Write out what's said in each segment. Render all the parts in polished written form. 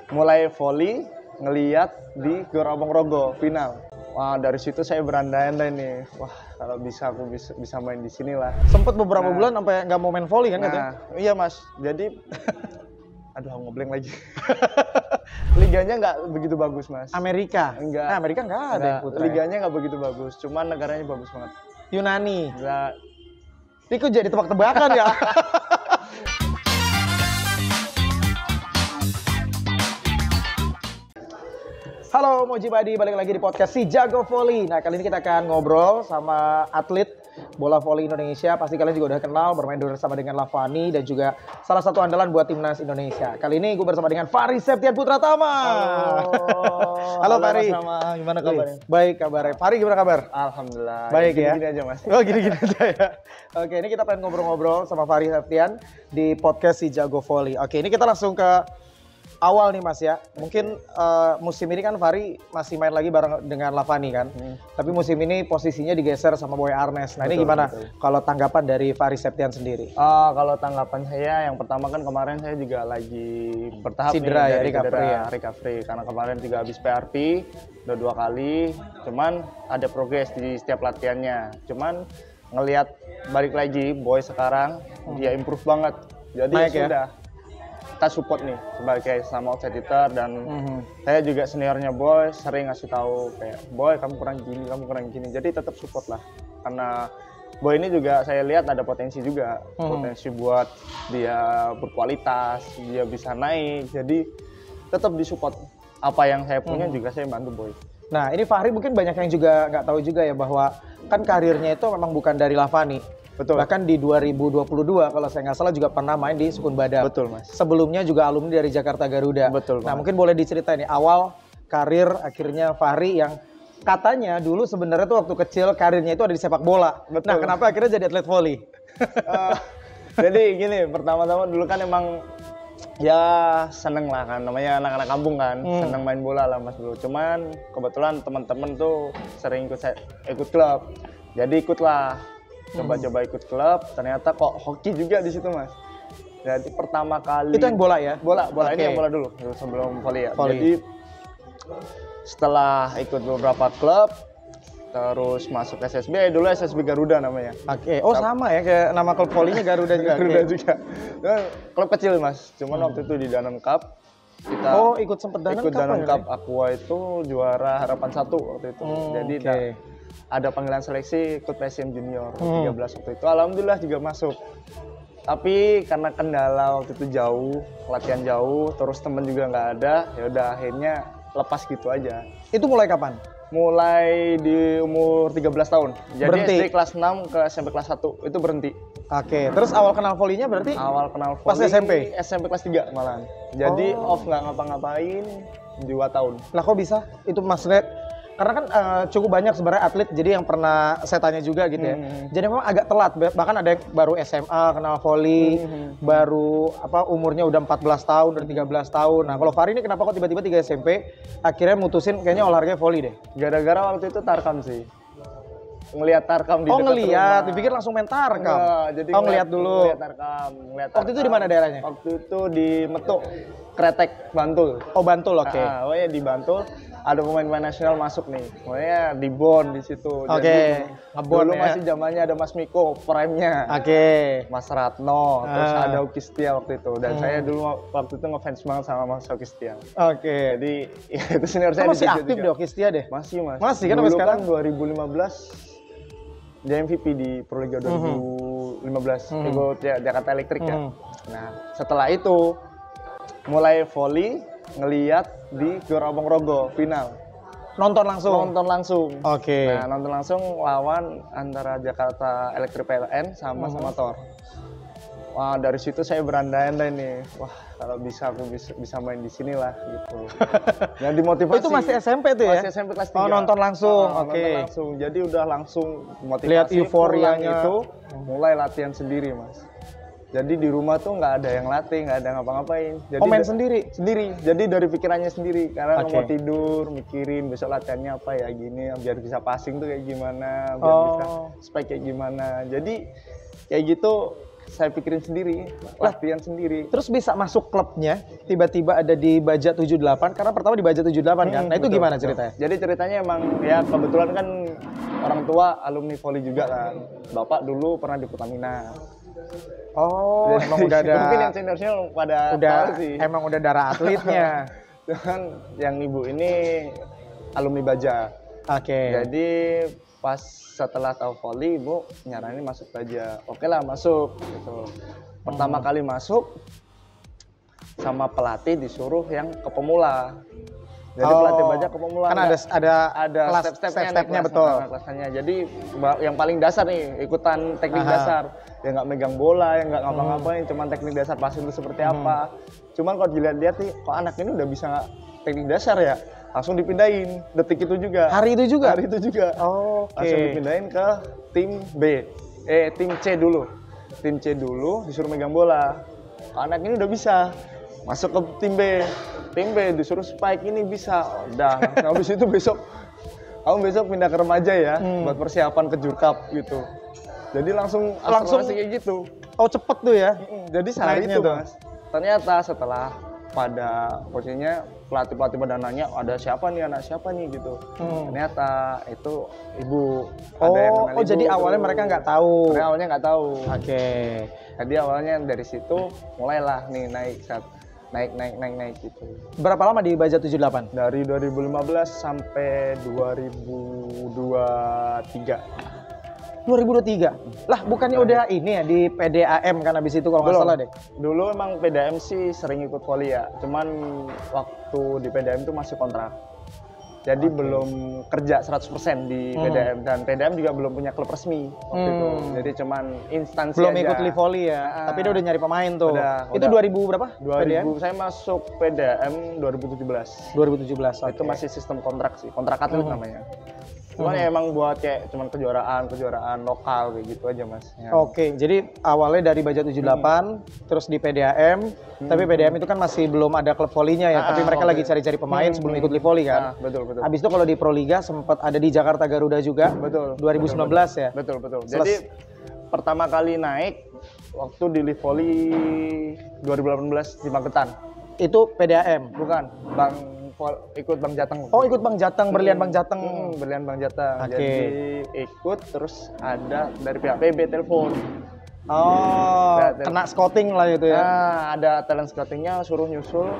mulai volley ngeliat di Gor Abang Rogo final. Wah, dari situ saya berandai-andai nih. Wah, kalau bisa aku bisa main di sini lah. Sempet beberapa bulan sampai nggak mau main volley kan katanya? Iya Mas. Jadi aduh ngebleng lagi. Liganya nggak begitu bagus Mas. Amerika? Enggak. Nah, Amerika nggak ada yang putra. Liganya nggak begitu bagus. Cuman negaranya bagus banget. Yunani? Nggak. Ini kok jadi tebak-tebakan ya? Halo Moji Badi, balik lagi di podcast Si Jago Volley. Nah, kali ini kita akan ngobrol sama atlet bola volley Indonesia. Pasti kalian juga udah kenal, bermain bersama dengan Lavani dan juga salah satu andalan buat timnas Indonesia. Kali ini gue bersama dengan Fahri Septian Putratama. Halo Fahri. Gimana kabarnya? Baik kabarnya. Fahri gimana kabar? Alhamdulillah. Baik ya. Gini aja Mas. Oh gini-gini aja ya. Oke, ini kita pengen ngobrol-ngobrol sama Fahri Septian di podcast Si Jago Volley. Oke, ini kita langsung ke awal nih Mas ya, mungkin musim ini kan Fahri masih main lagi bareng dengan Lavani kan, tapi musim ini posisinya digeser sama Boy Arnes. Nah betul, ini gimana kalau tanggapan dari Fahri Septian sendiri? Kalau tanggapan saya yang pertama kan kemarin saya juga lagi bertahap cedera nih, ya, recovery karena kemarin juga habis PRP udah 2 kali, cuman ada progres di setiap latihannya, cuman ngelihat balik lagi Boy sekarang dia improve banget, jadi naik sudah ya? Kita support nih sebagai sama outside hitter dan saya juga seniornya Boy sering ngasih tahu kayak Boy kamu kurang gini jadi tetap support lah karena Boy ini juga saya lihat ada potensi juga potensi buat dia berkualitas, dia bisa naik, jadi tetap disupport apa yang saya punya juga saya bantu Boy. Nah ini Fahri mungkin banyak yang juga nggak tahu juga ya bahwa kan karirnya itu memang bukan dari Lavani. Betul. Bahkan di 2022 kalau saya nggak salah juga pernah main di Sukun Badak. Betul Mas. Sebelumnya juga alumni dari Jakarta Garuda. Betul. Nah mungkin boleh diceritain nih awal karir akhirnya Fahri yang katanya dulu sebenarnya tuh waktu kecil karirnya itu ada di sepak bola. Betul. Nah kenapa akhirnya jadi atlet volley? Jadi gini, pertama-tama dulu kan emang ya seneng lah kan, namanya anak-anak kampung kan, seneng main bola lah Mas dulu. Cuman kebetulan teman-teman tuh sering ikut klub, jadi ikutlah. Coba-coba ikut klub, ternyata kok hoki juga di situ Mas. Jadi pertama kali itu yang bola ya? Bola ini yang bola dulu sebelum volley ya. Jadi setelah ikut beberapa klub, terus masuk SSB, dulu SSB Garuda namanya. Oke. Oh sama ya kayak nama klub volleynya Garuda juga. Garuda juga. Klub kecil Mas, cuman waktu itu di Danone Cup. Kita ikut sempet Danone Cup Aqua itu juara harapan 1 waktu itu. Jadi ada panggilan seleksi ikut PSM Junior 13 waktu itu, alhamdulillah juga masuk. Tapi karena kendala waktu itu jauh, latihan jauh, terus temen juga nggak ada, ya udah akhirnya lepas gitu aja. Itu mulai kapan? Mulai di umur 13 tahun. Jadi berhenti. SD kelas 6 ke SMP kelas 1 itu berhenti. Oke, terus awal kenal volley-nya berarti? Awal kenal volley pas SMP? SMP kelas 3 malahan. Jadi off nggak ngapa-ngapain 2 tahun. Lah kok bisa? Itu maksudnya karena kan cukup banyak sebenarnya atlet jadi yang pernah saya tanya juga gitu ya. Jadi memang agak telat, bahkan ada yang baru SMA kenal volley, baru umurnya udah 14 tahun dari 13 tahun. Nah, kalau Fahri ini kenapa kok tiba-tiba 3 SMP akhirnya mutusin kayaknya olahraga volley deh? Gara-gara waktu itu tarkam sih. Ngelihat tarkam di dekat rumah. Ngelihat, dipikir langsung main tarkam. Enggak, jadi ngelihat dulu. Ngelihat tarkam. Waktu itu di mana daerahnya? Waktu itu di Metuk, Kretek, Bantul. Oh, Bantul, oke. Pokoknya di Bantul ada pemain-pemain nasional masuk nih. Pokoknya di Bon di situ. Oke. Dulu masih zamannya ada Mas Miko, prime-nya. Oke. Mas Ratno, terus ada Oki Setia waktu itu. Dan saya dulu waktu itu ngefans banget sama Mas Oki Setia. Oke. Jadi itu senior saya masih aktif deh Oki Setia deh? Masih Mas. Masih kan sampai sekarang? Dulu kan 2015 dia MVP di Proliga 2015, ikut Jakarta Electric ya. Nah setelah itu mulai volley ngeliat di Gor Abang Rogo final. Nonton langsung? Oke. Nah nonton langsung lawan antara Jakarta Electric PLN sama Tor. Wah dari situ saya berandai-andai nih, wah kalau bisa aku bisa main di sini lah gitu. Yang dimotivasi. Itu masih SMP tuh ya? Masih SMP kelas 3. Oh nonton langsung, oke. Nonton langsung, jadi udah langsung motivasi. Lihat euforianya itu, mulai latihan sendiri Mas. Jadi di rumah tuh nggak ada yang latih, nggak ada ngapa-ngapain. Jadi main sendiri? Sendiri, jadi dari pikirannya sendiri. Karena mau tidur, mikirin besok latihannya apa ya gini, biar bisa passing tuh kayak gimana, biar bisa spike kayak gimana. Jadi kayak gitu saya pikirin sendiri, latihan sendiri. Terus bisa masuk klubnya, tiba-tiba ada di Baja 78, karena pertama di Baja 78 kan? Nah itu Betul, gimana betul. ceritanya? Jadi ceritanya emang ya kebetulan kan orang tua alumni voli juga kan. Bapak dulu pernah di Pertamina. Oh, Jadi, emang udah ada, mungkin yang seniornya pada udah tahu sih. emang udah darah atletnya. Cuman yang ibu ini alumni Baja. Oke. Jadi pas setelah tahu voli, ibu nyaranin masuk Baja. Oke lah masuk gitu. Pertama kali masuk sama pelatih disuruh yang ke pemula. Jadi pelatih Baja ke pemula. Kan ada kelas step-stepnya betul. Kelasnya. Jadi yang paling dasar nih ikutan teknik dasar. Ya nggak megang bola, ya nggak ngapa-ngapain, cuman teknik dasar passing itu seperti apa. Cuman kalau dilihat-lihat nih, kok anak ini udah bisa teknik dasar ya? Langsung dipindahin detik itu juga. Hari itu juga? Hari itu juga. Oh, oke. Langsung dipindahin ke tim B. Tim C dulu. Tim C dulu disuruh megang bola. Anak ini udah bisa. Masuk ke tim B. Tim B disuruh spike ini bisa. Udah. Habis itu kamu besok pindah ke remaja ya buat persiapan ke Jurkap gitu. Jadi langsung kayak gitu. Oh, cepet tuh ya. Jadi sehari itu, tuh. Mas. Ternyata setelah pada posisinya pelatih pada nanya ada siapa nih, anak siapa nih gitu. Ternyata itu ibu. Ada yang kenal ibu, jadi awalnya mereka nggak tahu. Mereka awalnya nggak tahu. Oke. Jadi awalnya dari situ mulailah nih naik gitu. Berapa lama di Baja 78? Dari 2015 sampai 2023. 2023. Lah, bukannya udah ini ya di PDAM kan habis itu kalau nggak salah deh. Dulu emang PDAM sih sering ikut voli ya. Cuman waktu di PDAM itu masih kontrak. Jadi belum kerja 100% di PDAM dan PDAM juga belum punya klub resmi waktu itu. Jadi cuman instansi belum aja. ikut Live Volley ya. Tapi dia udah nyari pemain tuh. Itu udah. 2000 berapa? 2000 PDAM? saya masuk PDAM 2017. 2017. Itu masih sistem kontrak sih. Kontrak atlet namanya. Cuman ya emang buat kayak cuman kejuaraan lokal kayak gitu aja Mas. Ya. Oke, jadi awalnya dari Baja 78, terus di PDAM, tapi PDAM itu kan masih belum ada klub volinya ya, tapi mereka lagi cari-cari pemain sebelum ikut Live Volley kan. Betul. Habis itu kalau di Proliga sempat ada di Jakarta Garuda juga. Betul. 2019 ya. Betul. Jadi pertama kali naik waktu di Live Volley 2018 di Magetan. Itu PDAM? Bukan, ikut Bang Jateng. Oh, ikut Bang Jateng, berlian Bang Jateng. Berlian Bang Jateng. Oke. Jadi ikut terus ada dari pihak PB telepon. Oh, kena scouting lah itu ya. Nah, ada talent scoutingnya suruh nyusul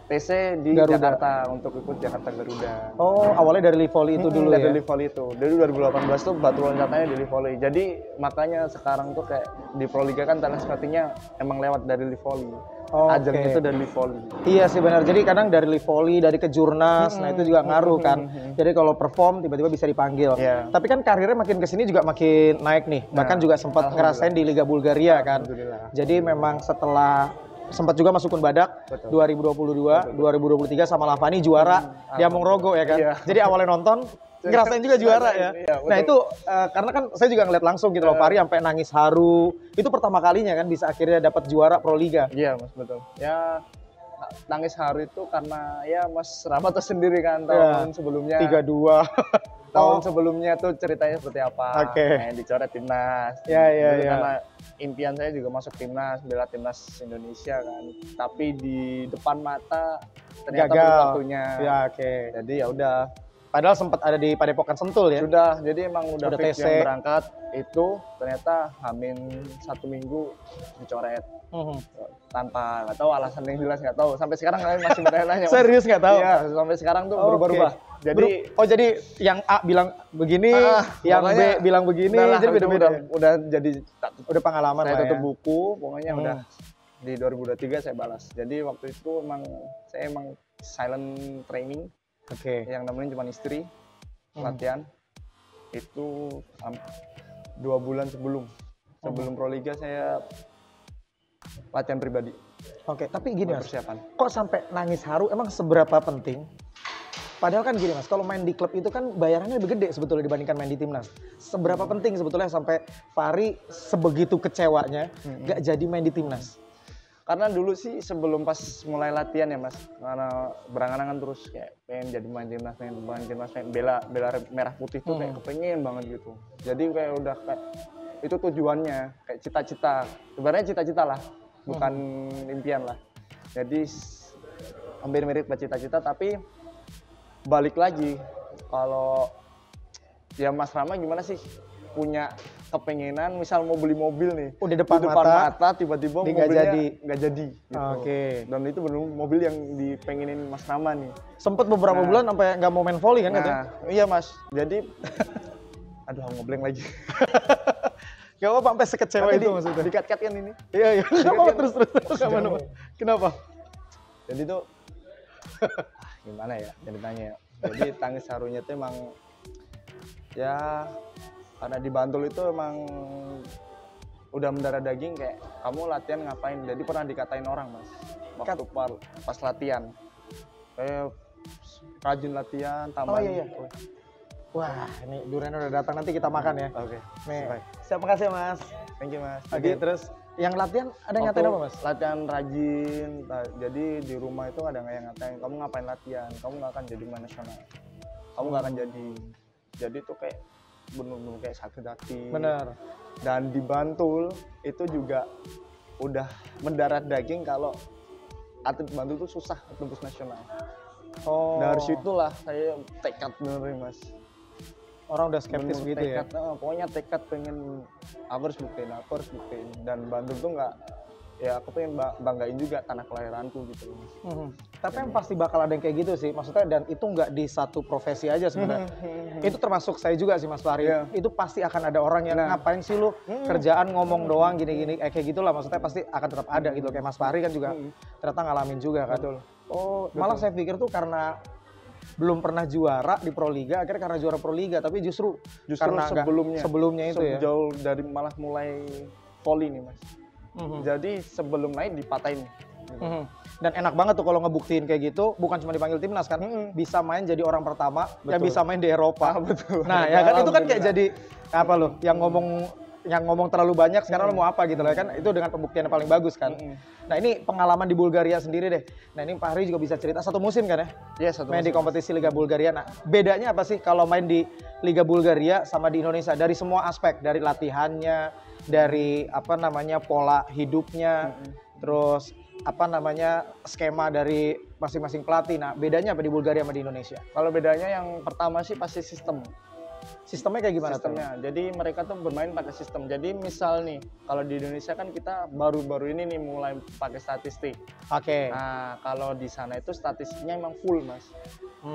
TC di Garuda. Jakarta untuk ikut Jakarta Garuda. Oh, awalnya dari Live Volley itu dulu ya. Dari Live Volley itu. Dari 2018 tuh batu loncatnya di Live Volley. Jadi makanya sekarang tuh kayak di Proliga kan talent scoutingnya emang lewat dari Live Volley. Ajangnya itu dari Live Volley. Iya sih benar. Jadi kadang dari Live Volley, dari Kejurnas, nah itu juga ngaruh kan. Jadi kalau perform tiba-tiba bisa dipanggil. Iya. Tapi kan karirnya makin kesini juga makin naik nih. Bahkan juga sempat ngerasain di Liga Bulgaria kan. Jadi memang setelah sempat juga masuk Badak 2022, 2023 sama Lavani juara di Among Rogo ya kan. Iya. Jadi awalnya nonton ngerasain juga juara ya. Iya, nah itu karena kan saya juga ngeliat langsung gitu loh, Fahri sampai nangis haru. Itu pertama kalinya kan bisa akhirnya dapat juara Proliga. Iya Mas, betul. Ya nangis haru itu karena ya Mas Rahmat tuh sendiri kan tahun sebelumnya. 32. Tahun sebelumnya tuh ceritanya seperti apa. Oke. Dicoret timnas. Iya. Karena impian saya juga masuk timnas, bela timnas Indonesia kan. Tapi di depan mata ternyata gagal belum waktunya. Ya oke. Jadi ya udah. Padahal sempat ada di Padepokan Sentul ya. Sudah, jadi emang udah fix TC. yang berangkat itu ternyata hamin 1 minggu dicoret. Tanpa nggak tahu alasan yang jelas, nggak tahu. Sampai sekarang kalian masih bertanya. Serius nggak tahu? Iya, sampai sekarang tuh berubah-ubah. Jadi jadi yang A bilang begini, yang B bilang begini, jadi beda-beda. Udah jadi Udah pengalaman saya lah tutup ya. buku, pokoknya udah di 2023 saya balas. Jadi waktu itu saya emang silent training. Oke. Yang nemenin cuma istri, latihan. Itu 2 bulan sebelum Proliga saya latihan pribadi. Oke, tapi gini Mas, Persiapan. kok sampai nangis haru emang seberapa penting? Padahal kan gini Mas, kalau main di klub itu kan bayarannya lebih gede sebetulnya dibandingkan main di timnas. Seberapa penting sebetulnya sampai Fahri sebegitu kecewanya gak jadi main di timnas? Karena dulu sih sebelum pas mulai latihan ya Mas, karena berangan-angan terus kayak pengen jadi main timnas, pengen bela merah putih tuh kayak kepengen banget gitu. Jadi kayak udah kayak itu tujuannya, kayak cita-cita. Sebenarnya cita-cita lah, bukan impian lah. Jadi hampir mirip cita-cita, tapi balik lagi kalau ya Mas Rama gimana sih punya kepengenan misal mau beli mobil nih di depan mata tiba-tiba mobilnya nggak jadi gitu. Oke. Dan itu benar mobil yang dipengenin Mas Rama nih. Sempet beberapa bulan sampai nggak mau main volley kan katanya? Iya Mas, jadi aduh ngobleng lagi. Gak apa sampai sekecewa itu maksudnya? Dikat-kat kan ini. Iya. Terus. Kenapa? Jadi tuh gimana ya ceritanya ya. Jadi tangis harunya tuh emang ya karena di Bantul itu emang udah mendarah daging kayak kamu latihan ngapain. Jadi pernah dikatain orang Mas waktu pas latihan. Kayak rajin latihan, tambah. Iya. Wah, ini durian udah datang, nanti kita makan ya. Oke. Nih, siap, makasih Mas. Thank you Mas. Oke, terus yang latihan ada yang ngatain apa Mas? Latihan rajin. Jadi di rumah itu ada yang ngatain, kamu ngapain latihan? Kamu nggak akan jadi pemain nasional. Kamu nggak akan jadi. Jadi tuh kayak bener-bener kayak sakit hati. Bener. Dan di Bantul itu juga udah mendarat daging kalau atlet Bantul tuh susah tembus nasional. Dari situlah saya tekad bener Mas. Orang udah skeptis gitu ya? Pokoknya tekad pengen aku harus buktiin. Dan Bantul tuh nggak, ya aku pengen banggain juga tanah kelahiranku gitu. Tapi yang pasti bakal ada yang kayak gitu sih, maksudnya dan itu nggak di satu profesi aja sebenarnya. Itu termasuk saya juga sih Mas Fahri. Itu pasti akan ada orang yang ngapain sih lu kerjaan ngomong doang gini-gini, kayak gitulah. Maksudnya pasti akan tetap ada gitu. Kayak Mas Fahri kan juga ternyata ngalamin juga kan. Betul. Malah saya pikir tuh karena belum pernah juara di Proliga, akhirnya karena juara Proliga, tapi justru karena sebelumnya itu ya. Jauh dari malah mulai volley nih Mas. Jadi sebelum naik dipatahin. Dan enak banget tuh kalau ngebuktiin kayak gitu, bukan cuma dipanggil timnas kan, bisa main jadi orang pertama yang bisa main di Eropa. Betul. Nah ya kan itu kan kayak jadi apa loh, yang ngomong terlalu banyak sekarang lo mau apa gitu loh kan, itu dengan pembuktian yang paling bagus kan. Nah ini pengalaman di Bulgaria sendiri deh. Nah ini Pak Hari juga bisa cerita, satu musim kan ya? Iya, satu musim. Main di kompetisi Liga Bulgaria. Nah bedanya apa sih kalau main di Liga Bulgaria sama di Indonesia? Dari semua aspek, dari latihannya, dari apa namanya pola hidupnya, terus apa namanya skema dari masing-masing pelatih. Nah bedanya apa di Bulgaria sama di Indonesia? Kalau bedanya yang pertama sih pasti sistem. Sistemnya kayak gimana? Sistemnya, jadi mereka tuh bermain pakai sistem. Jadi misal nih, kalau di Indonesia kan kita baru-baru ini nih mulai pakai statistik. Oke. Nah, kalau di sana itu statistiknya emang full Mas.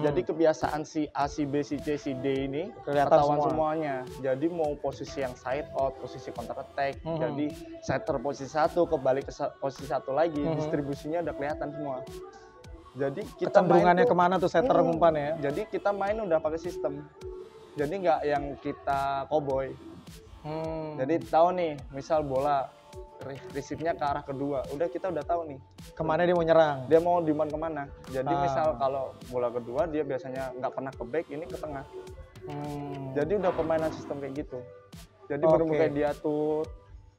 Jadi kebiasaan si A, si B, si C, si D ini ketahuan semuanya. Jadi mau posisi yang side out, posisi counter attack, jadi setter posisi satu, kebalik ke posisi satu lagi, distribusinya udah kelihatan semua. Jadi kita kecenderungannya kemana tuh setter umpan ya? Jadi kita main udah pakai sistem. Jadi nggak yang kita cowboy. Jadi tahu nih, misal bola receive-nya ke arah kedua, kita udah tahu nih kemana dia mau nyerang. Dia mau diman kemana. Jadi misal kalau bola kedua dia biasanya nggak pernah ke back, ini ke tengah. Jadi udah permainan sistem kayak gitu. Jadi benar-benar kayak diatur.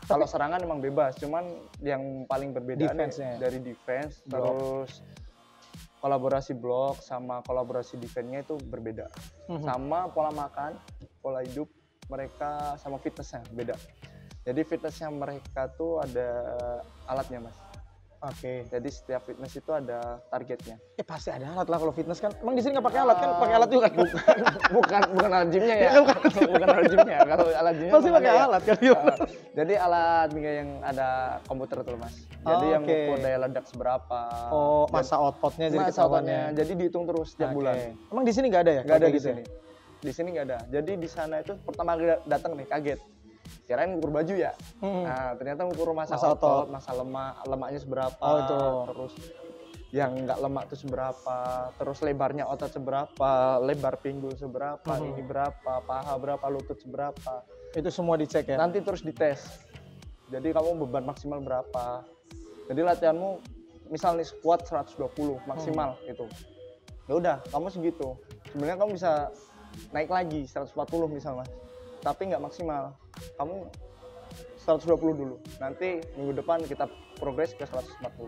Kalau serangan emang bebas, cuman yang paling berbeda dari defense, terus kolaborasi blok sama kolaborasi defense-nya itu berbeda. Sama pola makan, pola hidup mereka sama fitnessnya beda. Jadi fitnessnya mereka tuh ada alatnya Mas. Oke. Jadi setiap fitness itu ada targetnya. Ya pasti ada alat lah kalau fitness kan. Emang di sini nggak pakai alat kan? Pakai alat juga. Bukan alat gymnya ya. Bukan alat gymnya. Kalau alat gymnya pasti pakai alat kan. Jadi alat yang ada komputer tuh Mas. Jadi yang ukur daya ledak seberapa. Oh, masa outputnya jadi ketahuannya. Jadi dihitung terus setiap bulan. Emang di sini nggak ada ya? Nggak ada di sini. Di sini nggak ada. Jadi di sana itu pertama kali datang nih kaget. Kirain ngukur baju ya. Nah, ternyata ngukur masa otot, masa lemaknya seberapa. Terus yang nggak lemak itu seberapa, terus lebarnya otot seberapa, lebar pinggul seberapa, ini berapa, paha berapa, lutut seberapa. Itu semua dicek ya? Nanti terus dites. Jadi kamu beban maksimal berapa. Jadi latihanmu misal nih squat 120 maksimal gitu. Ya udah, kamu segitu. Sebenarnya kamu bisa naik lagi 140 misal Mas. Tapi nggak maksimal. Kamu 120 dulu. Nanti minggu depan kita progres ke 140.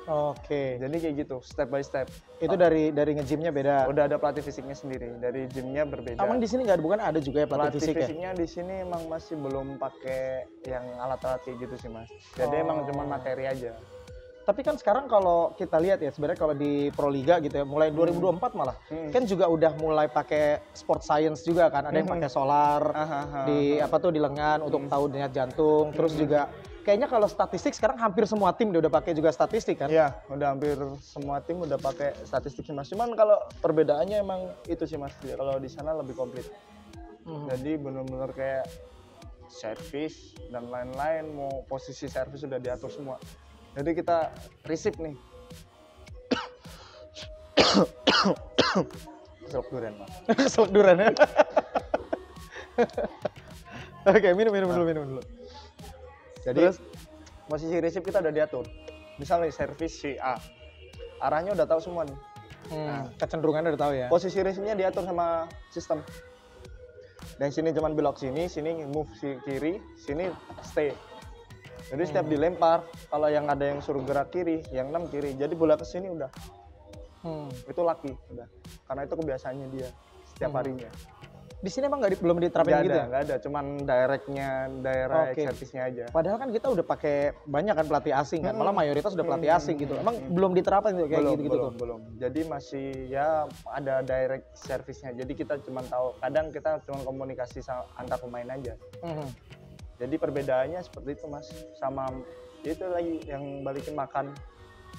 Oke. Jadi kayak gitu, step by step. Itu dari nge-gymnya beda. Udah ada pelatih fisiknya sendiri, dari gymnya berbeda. Emang di sini nggak ada, bukan ada juga ya pelatih fisik ya? Fisiknya di sini emang masih belum pakai yang alat-alat kayak gitu sih mas. Jadi emang cuma materi aja. Tapi kan sekarang kalau kita lihat ya sebenarnya kalau di Proliga gitu ya mulai 2024 malah kan juga udah mulai pakai sport science juga kan, ada yang pakai solar di apa tuh di lengan untuk tahu denyut jantung, terus juga kayaknya kalau statistik sekarang hampir semua tim udah pakai juga statistik kan? Iya, udah hampir semua tim udah pakai statistik sih mas. Cuman kalau perbedaannya emang itu sih mas, kalau di sana lebih komplit. Jadi benar-benar kayak servis dan lain-lain, mau posisi servis sudah diatur semua. Jadi kita receive nih. Selok durian mas. Selok durian ya? Oke, minum dulu. Jadi terus, posisi receive kita udah diatur. Misalnya servis si A, arahnya udah tahu semua nih. Nah, kecenderungannya udah tahu ya. Posisi receive-nya diatur sama sistem. Dan sini cuman belok sini move si kiri, sini stay. Jadi setiap dilempar, kalau yang ada yang suruh gerak kiri, yang 6 kiri, jadi bola ke sini udah. Itu lucky udah. Karena itu kebiasaannya dia setiap harinya. Di sini emang belum diterapin gitu ya? Nggak ada, cuman daerah servisnya aja. Padahal kan kita udah pakai banyak kan pelatih asing kan, malah mayoritas udah pelatih asing gitu. Emang belum diterapin gitu kayak gitu-gitu tuh? Belum. Jadi masih ya ada direct servisnya. Jadi kita cuma tahu, kadang kita cuma komunikasi antar pemain aja. Jadi perbedaannya seperti itu mas, sama itu lagi yang balikin makan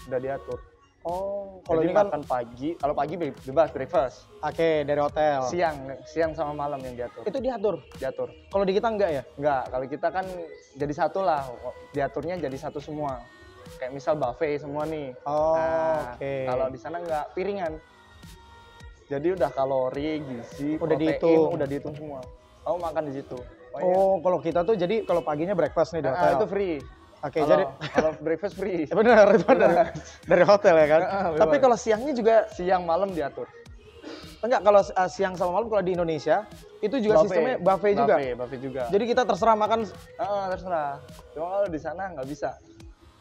udah diatur. Oh, kalau ini makan pagi, kalau pagi bebas breakfast. Oke, dari hotel. Siang sama malam yang diatur. Itu diatur. Kalau di kita enggak ya? Enggak, kalau kita kan jadi satu lah, diaturnya jadi satu semua. Kayak misal buffet semua nih. Oke. Kalau di sana enggak, piringan. Jadi udah kalori, gizi, protein udah dihitung semua. Kamu makan di situ. Kalau kita tuh jadi kalau paginya breakfast nih di hotel. Itu free. Oke, jadi kalau breakfast free. Benar, itu dari hotel ya kan. Tapi kalau siangnya juga siang malam diatur. Enggak, kalau siang sama malam kalau di Indonesia itu juga sistemnya buffet juga. Buffet juga. Jadi kita terserah makan. Terserah. Cuma kalau di sana nggak bisa.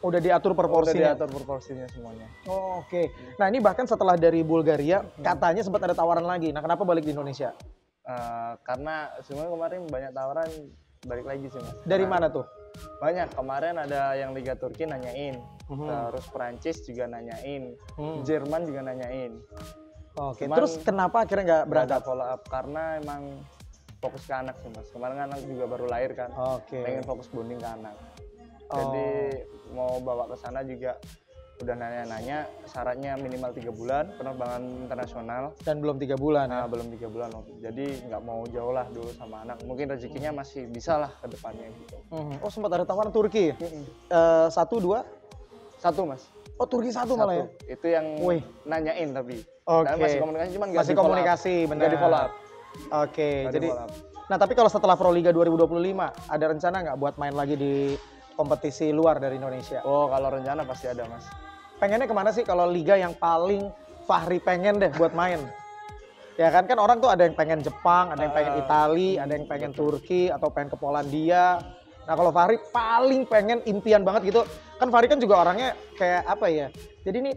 Udah diatur proporsinya. Udah diatur proporsinya semuanya. Oke. Nah ini bahkan setelah dari Bulgaria katanya sempat ada tawaran lagi. Nah kenapa balik di Indonesia? Karena sebenarnya kemarin banyak tawaran balik lagi sih mas. Dari mana tuh? Banyak, kemarin ada yang Liga Turki nanyain, terus Perancis juga nanyain, Jerman juga nanyain. Oke. Terus kenapa akhirnya nggak berangkat? Follow up karena emang fokus ke anak sih mas. Kemarin anak juga baru lahir kan, pengen fokus bonding ke anak. Jadi mau bawa ke sana juga udah nanya-nanya, syaratnya minimal 3 bulan penerbangan internasional. Dan belum 3 bulan ya? Belum 3 bulan loh. Jadi nggak mau jauh lah dulu sama anak. Mungkin rezekinya masih bisa lah ke depannya gitu. Oh sempat ada tawaran Turki? 1, 2? 1 mas. Oh Turki 1 malah ya? Itu yang nanyain tapi. Masih komunikasi cuman masih komunikasi, benar. Nggak di follow up. Oke, jadi. Nah tapi kalau setelah Proliga 2025 ada rencana nggak buat main lagi di kompetisi luar dari Indonesia? Kalau rencana pasti ada mas. Pengennya kemana sih kalau liga yang paling Fahri pengen deh buat main? Ya kan orang tuh ada yang pengen Jepang, ada yang pengen Itali, ada yang pengen Turki atau pengen ke Polandia. Nah kalau Fahri paling pengen impian banget gitu. Kan Fahri kan juga orangnya kayak apa ya? Jadi ini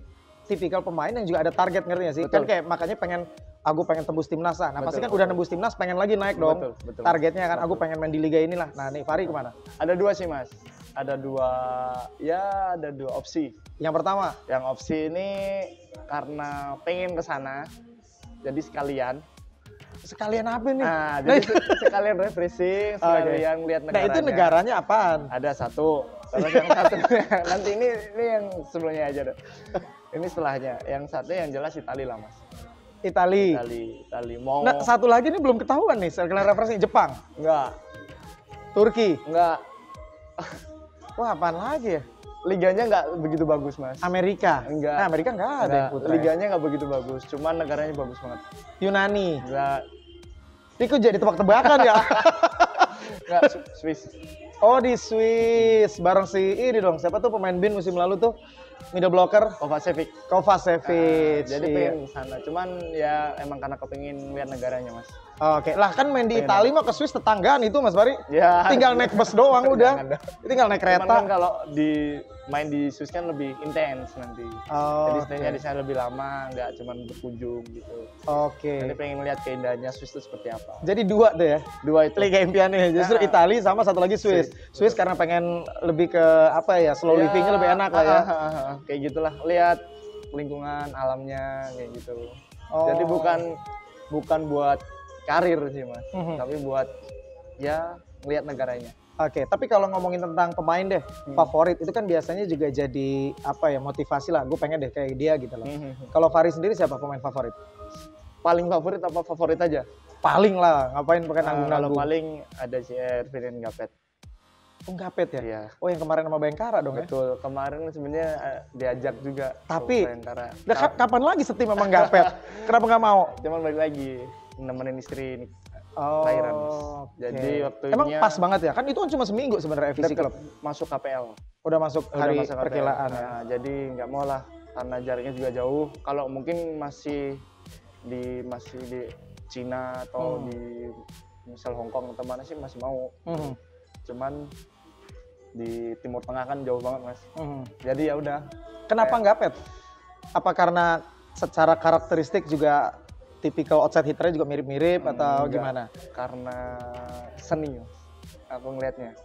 tipikal pemain yang juga ada target, ngerti gak sih? Betul. Kan kayak makanya pengen aku pengen tembus timnas lah. Nah pasti kan udah nembus timnas pengen lagi naik dong. Betul. Targetnya kan aku pengen main di liga inilah. Nah nih Fahri kemana? Ada 2 sih mas. Ada dua opsi. Yang pertama? Yang opsi ini karena pengen ke sana, jadi sekalian. Sekalian apa nih? Jadi sekalian refreshing, sekalian lihat negaranya. Nah itu negaranya apaan? Ada 1. Terus yang 1 nanti ini yang sebelumnya aja deh. Ini setelahnya. Yang 1 yang jelas Itali lah mas. Itali. Mau. Nah 1 lagi ini belum ketahuan nih. Sekalian refreshing Jepang? Enggak. Turki? Enggak. Wah apaan lagi ya? Liganya nggak begitu bagus mas. Amerika? Enggak. Nah, Amerika nggak ada yang putra. Liganya nggak begitu bagus, cuman negaranya bagus banget. Yunani? Enggak. Itu jadi tebak-tebakan ya? Enggak, Swiss. Oh di Swiss, bareng si ini dong, siapa tuh pemain BIN musim lalu tuh? Middle blocker? Kovacevic. Jadi pengen sana, cuman ya emang karena kepengin lihat negaranya mas. Oke, lah kan main di Italia mah ke Swiss tetanggaan itu mas Bari. Ya. Tinggal naik bus doang udah. Tinggal naik kereta. Cuman kan kalau di main di Swiss kan lebih intens nanti. Oh, Jadi stay-nya di sana lebih lama, nggak cuma berkunjung gitu. Oke. Jadi pengen lihat keindahannya Swiss itu seperti apa. Jadi dua tuh ya. Dua itu. Liga impiannya justru Ah. Italia sama satu lagi Swiss. Swiss karena pengen lebih ke apa ya, slow Ya, livingnya lebih enak lah ya. Kayak gitulah, lihat lingkungan alamnya kayak gitu. Oh. Jadi bukan buat karir sih mas, tapi buat ya lihat negaranya. Oke, tapi kalau ngomongin tentang pemain deh, favorit itu kan biasanya juga jadi apa ya, motivasi lah. Gue pengen deh kayak dia gitu loh. Kalau Fahri sendiri siapa pemain favorit? Paling favorit apa favorit aja? Paling lah, ngapain pakai Kalau nanggung-nanggung? paling ada si Ervin Gapet. Oh, Gapet ya? Iya. Oh, yang kemarin sama Bayangkara dong ya? Betul, kemarin sebenarnya diajak juga. Tapi, ke Bayangkara. Udah kapan lagi setim memang Gapet? Kenapa nggak mau? Cuman balik lagi nemenin istri Oh, lahiran. Jadi waktu emang pas banget ya? Kan itu kan cuma seminggu sebenarnya FVC Club. masuk KPL. Udah masuk hari Udah masuk KPL. perkilaan ya? Nah, jadi nggak mau lah karena jaraknya juga jauh. Kalau mungkin masih di Cina atau di misal Hong Kong atau mana sih masih mau. Cuman di Timur Tengah kan jauh banget mas. Jadi ya udah. Kenapa nggak Pet? Apa karena secara karakteristik juga tipikal outside hitter juga mirip-mirip atau Enggak. gimana? Karena seni mas. Aku ngelihatnya.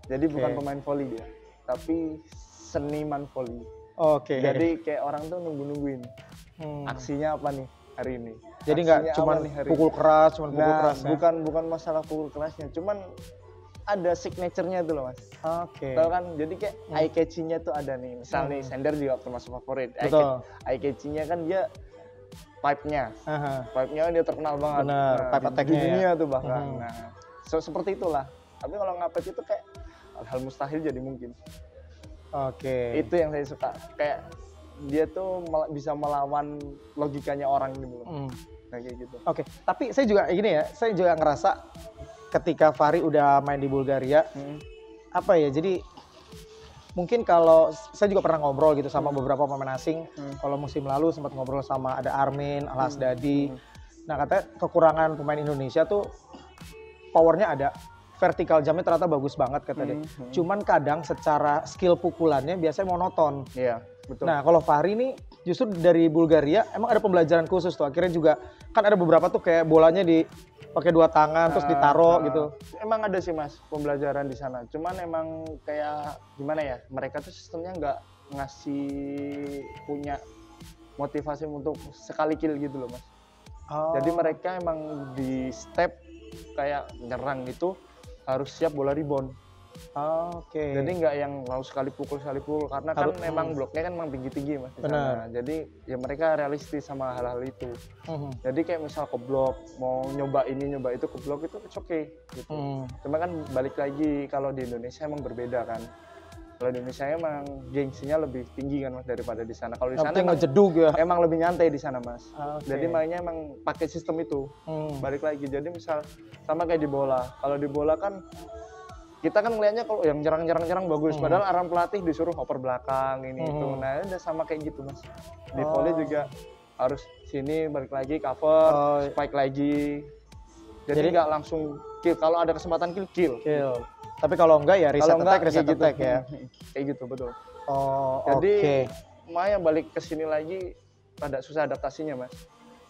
Jadi bukan pemain volley dia, tapi seniman volley. Oke. Jadi kayak orang tuh nungguin aksinya apa nih hari ini. Jadi nggak Aksinya cuma apa nih hari pukul ini? keras, cuma pukul Nah, keras ya? bukan masalah pukul kerasnya, cuman ada signature-nya tuh loh mas. Oke. Tahu kan? Jadi kayak eye catching-nya tuh ada nih. Misal nih Sender juga termasuk favorit. Betul. Eye catching-nya kan dia pipe-nya. Aha. Pipe-nya dia terkenal banget. Bener, pipe di attack-nya dunia ya. tuh bahkan. Nah, seperti itulah. Tapi kalau ngapet itu kayak hal mustahil jadi mungkin. Oke. Itu yang saya suka. Kayak dia tuh bisa melawan logikanya orang gitu. Nah, kayak gitu. Oke, tapi saya juga gini ya, saya juga ngerasa ketika Fahri udah main di Bulgaria, apa ya, jadi mungkin kalau saya juga pernah ngobrol gitu sama beberapa pemain asing, kalau musim lalu sempat ngobrol sama ada Armin, Alas Dadi, nah katanya kekurangan pemain Indonesia tuh powernya ada, vertical jumpnya ternyata bagus banget kata dia, cuman kadang secara skill pukulannya biasanya monoton. Iya, betul. Nah kalau Fahri nih justru dari Bulgaria emang ada pembelajaran khusus tuh, akhirnya juga kan ada beberapa tuh kayak bolanya pakai dua tangan terus ditaruh gitu. Emang ada sih mas pembelajaran di sana. Cuman emang kayak gimana ya? Mereka tuh sistemnya nggak ngasih punya motivasi untuk sekali kill gitu loh mas. Jadi mereka emang di step kayak nyerang itu harus siap bola rebound. Oke. Jadi nggak yang mau sekali pukul karena kan memang bloknya kan memang tinggi mas di sana. Jadi ya mereka realistis sama hal-hal itu. Jadi kayak misal ke blok mau nyoba ini nyoba itu ke blok itu it's okay gitu. Cuma kan balik lagi kalau di Indonesia emang berbeda kan. Kalau di Indonesia emang gengsinya lebih tinggi kan mas daripada di sana. Kalau di sana emang ngejedug ya. Emang lebih nyantai di sana mas. Jadi mainnya emang pakai sistem itu. Balik lagi. Jadi misal sama kayak di bola. Kalau di bola kan kita kan ngelihatnya kalau yang nyerang bagus, padahal arahan pelatih disuruh oper belakang ini itu. Nah, udah sama kayak gitu mas. Di volley juga harus sini balik lagi cover, spike lagi. Jadi nggak langsung kill. Kalau ada kesempatan kill. Tapi kalau enggak ya reset Kayak attack ya. Kayak gitu betul. Jadi Maya balik ke sini lagi rada susah adaptasinya mas.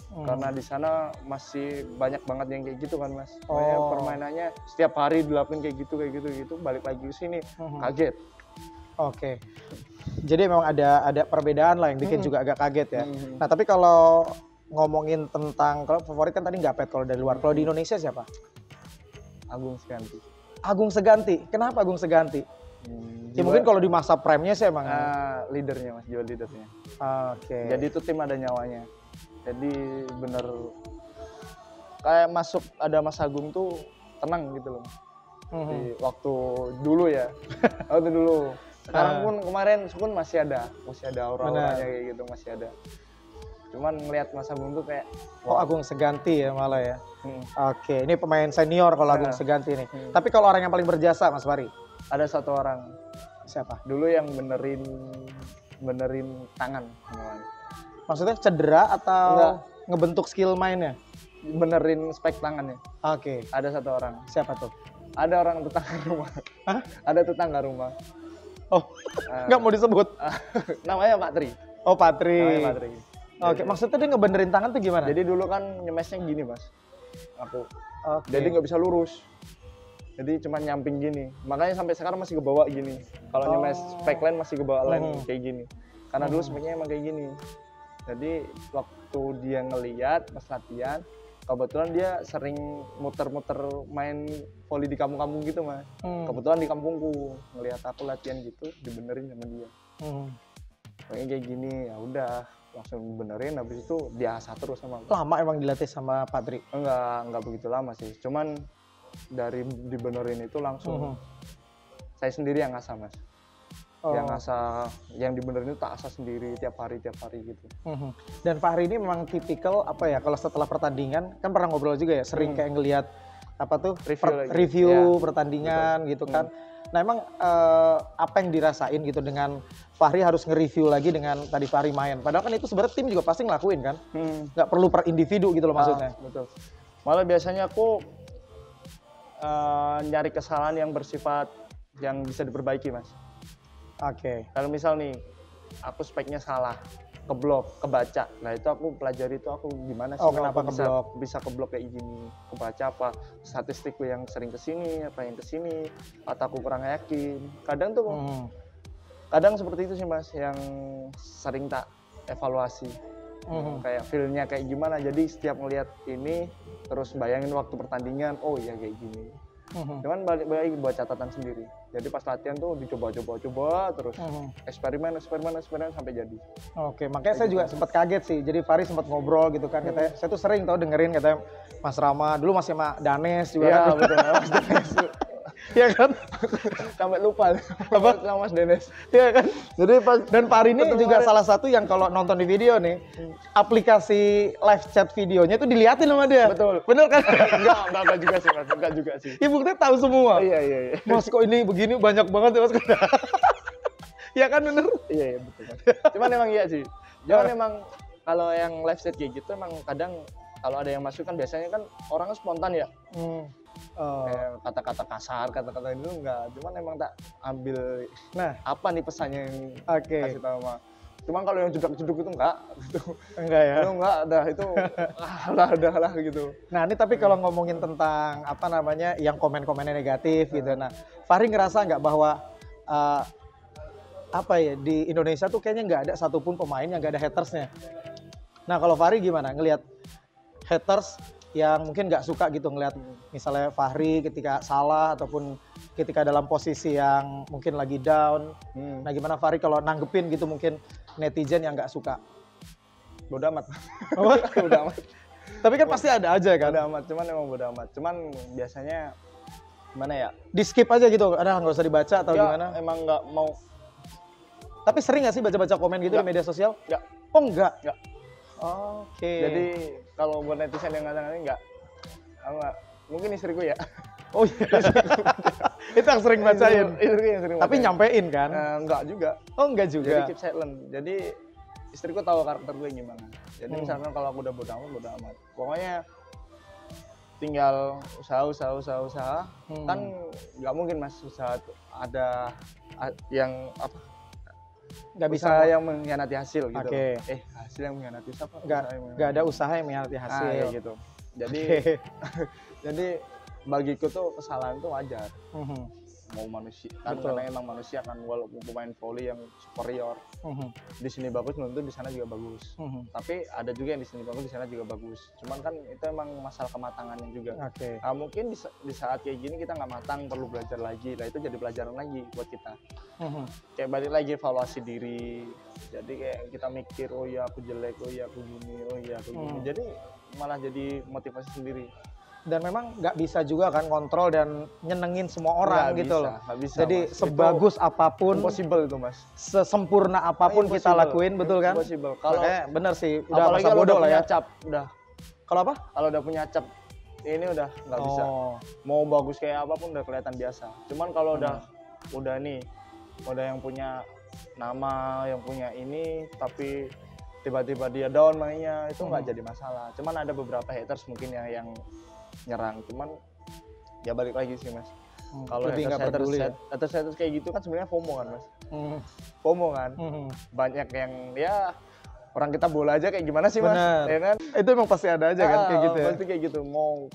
Karena di sana masih banyak banget yang kayak gitu kan mas. Permainannya setiap hari dilakuin kayak gitu, balik lagi ke sini kaget. Oke. Jadi memang ada perbedaan lah yang bikin juga agak kaget ya. Nah tapi kalau ngomongin tentang kalau favorit kan tadi Gapet kalau dari luar. Kalau di Indonesia siapa? Agung Seganti. Agung Seganti. Kenapa Agung Seganti? Ya mungkin kalau di masa prime-nya sih emang leadernya mas, jual leadernya. Oke. Jadi itu tim ada nyawanya. Jadi bener kayak masuk ada Mas Agung tuh tenang gitu loh. Di waktu dulu ya. Waktu dulu. Sekarang pun kemarin pun masih ada aura-auranya kayak gitu masih ada. Cuman ngelihat Mas Agung tuh kayak Agung Seganti ya malah ya. Oke, ini pemain senior kalau Agung Seganti nih. Tapi kalau orang yang paling berjasa Mas Fahri? Ada satu orang. Siapa? Dulu yang benerin tangan. Maksudnya cedera atau ngebentuk skill mainnya? Benerin spek tangannya. Oke. Ada satu orang. Siapa tuh? Ada orang tetangga rumah. Ada tetangga rumah. Oh, Nggak mau disebut. Namanya Pak Tri. Oh, Patri. Namanya Pak Tri. Oke, maksudnya dia ngebenerin tangan tuh gimana? Jadi dulu kan nyemesnya gini mas, aku. Oke. Jadi nggak bisa lurus. Jadi cuma nyamping gini. Makanya sampai sekarang masih kebawa gini. Kalau nyemes spike line masih kebawa line kayak gini. Karena dulu speknya emang kayak gini. Jadi waktu dia ngeliat pas latihan, kebetulan dia sering muter-muter main volley di kampung-kampung gitu mas. Kebetulan di kampungku ngelihat aku latihan gitu, dibenerin sama dia. Pokoknya kayak gini, ya udah langsung benerin. Habis itu diasah terus sama aku. Lama emang dilatih sama Patri? Enggak begitu lama sih. Cuman dari dibenerin itu langsung saya sendiri yang ngasah mas. Yang ngasah, yang dibenerin itu tak asah sendiri tiap hari gitu. Dan Fahri ini memang tipikal apa ya, kalau setelah pertandingan kan pernah ngobrol juga ya, sering kayak ngelihat apa tuh review pertandingan gitu kan. Nah emang apa yang dirasain gitu dengan Fahri harus nge-review lagi dengan tadi Fahri main, padahal kan itu sebenarnya tim juga pasti ngelakuin kan, nggak perlu per individu gitu loh maksudnya. Betul. Malah biasanya aku nyari kesalahan yang bersifat yang bisa diperbaiki mas. Oke. Kalau misal nih aku speknya salah, keblok, kebaca. Nah itu aku pelajari itu aku gimana sih kenapa bisa keblok kayak gini. Aku baca apa statistikku yang sering kesini, apa yang kesini, atau aku kurang yakin. Kadang tuh kadang seperti itu sih mas, yang sering tak evaluasi. Kayak feel-nya kayak gimana. Jadi setiap ngelihat ini terus bayangin waktu pertandingan, oh iya kayak gini. Cuman balik buat catatan sendiri. Jadi pas latihan tuh dicoba terus eksperimen sampai jadi. Oke, makanya saya juga sempat kaget sih. Jadi Fahri sempat ngobrol gitu kan, katanya saya tuh sering tau dengerin katanya Mas Rama, dulu masih sama Danes juga kan. Betul, Mas Danes. Iya kan? Sampai lupa apa sama Mas Danes. Iya kan? Jadi dan Fahri ini juga kemarin salah satu yang kalau nonton di video nih, aplikasi live chat videonya itu diliatin sama dia. Betul. Bener kan? Enggak juga sih Mas, enggak juga sih. Ya buktinya tahu semua. Iya. Mas kok ini begini banyak banget ya Mas. Iya kan bener? Iya betul Mas. Cuman emang iya sih. Cuman emang kalau yang live chat kayak gitu emang kadang kalau ada yang masuk kan biasanya kan orangnya spontan ya. Kayak kata-kata kasar, kata-kata itu enggak. Cuman emang tak ambil. Nah, apa nih pesannya yang kasih tahu sama. Cuman kalau yang jeduk-jeduk itu enggak gitu. Enggak ya? Itu enggak, itu udah gitu. Nah, ini tapi kalau ngomongin tentang apa namanya yang komen-komennya negatif gitu. Nah, Fahri ngerasa nggak bahwa apa ya, di Indonesia tuh kayaknya nggak ada satupun pemain yang nggak ada hatersnya. Nah, kalau Fahri gimana ngelihat haters yang mungkin nggak suka gitu ngelihat misalnya Fahri ketika salah ataupun ketika dalam posisi yang mungkin lagi down. Nah gimana Fahri kalau nanggepin gitu mungkin netizen yang nggak suka? Bodo amat. Bodo amat. Tapi kan pasti ada aja kan? Bodo amat, cuman emang bodo amat. Cuman biasanya gimana ya? Di skip aja gitu, nggak usah dibaca atau gimana? Emang nggak mau. Tapi sering nggak sih baca-baca komen gitu di media sosial? Nggak. Oh enggak? Nggak. Oke. Jadi kalau buat netizen yang ngatain enggak, mungkin istriku ya. Oh iya. Itu yang sering bacain. Istriku yang sering. Tapi nyampein kan? Enggak juga. Oh enggak juga. Jadi keep silent. Jadi istriku tahu karakter gue gimana. Jadi misalkan kalau aku udah bodo amat. Pokoknya tinggal usaha. Kan nggak mungkin mas usaha ada yang apa? Nggak bisa yang mengkhianati hasil gitu. Hasil yang mengkhianati siapa? Nggak ada usaha yang mengkhianati hasil. Gitu. Jadi jadi bagiku tuh kesalahan tuh wajar. Mau manusia kan, karena emang manusia kan, walaupun pemain volley yang superior di sini bagus belum tentu di sana juga bagus. Tapi ada juga yang di sini bagus di sana juga bagus. Cuman kan itu emang masalah kematangannya juga. Nah, mungkin di saat kayak gini kita nggak matang, perlu belajar lagi. Nah itu jadi pelajaran lagi buat kita. Kayak balik lagi evaluasi diri. Jadi kayak kita mikir, oh ya aku jelek, oh ya aku gini, oh ya aku gini. Jadi malah jadi motivasi sendiri. Dan memang nggak bisa juga kan kontrol dan nyenengin semua orang gitu loh. Bisa, jadi mas. Sebagus itu apapun, impossible itu mas. Sesempurna apapun kita lakuin, betul kan? Impossible. Kalau bener sih, udah masa bodoh lah ya. Cap, udah. Kalau apa? Kalau udah punya cap, ini udah nggak bisa. Mau bagus kayak apapun udah kelihatan biasa. Cuman kalau udah nih, udah yang punya nama, yang punya ini, tapi tiba-tiba dia down mainnya, itu nggak jadi masalah. Cuman ada beberapa haters mungkin yang nyerang, cuman ya balik lagi sih mas, Kalau lebih nggak peduli ya. haters kayak gitu kan sebenarnya FOMO kan mas. Hmm. FOMO kan. Banyak yang ya orang kita bola aja kayak gimana sih mas? Bener. Ya kan? Itu emang pasti ada aja kan kayak gitu ya. Pasti kayak gitu. Mau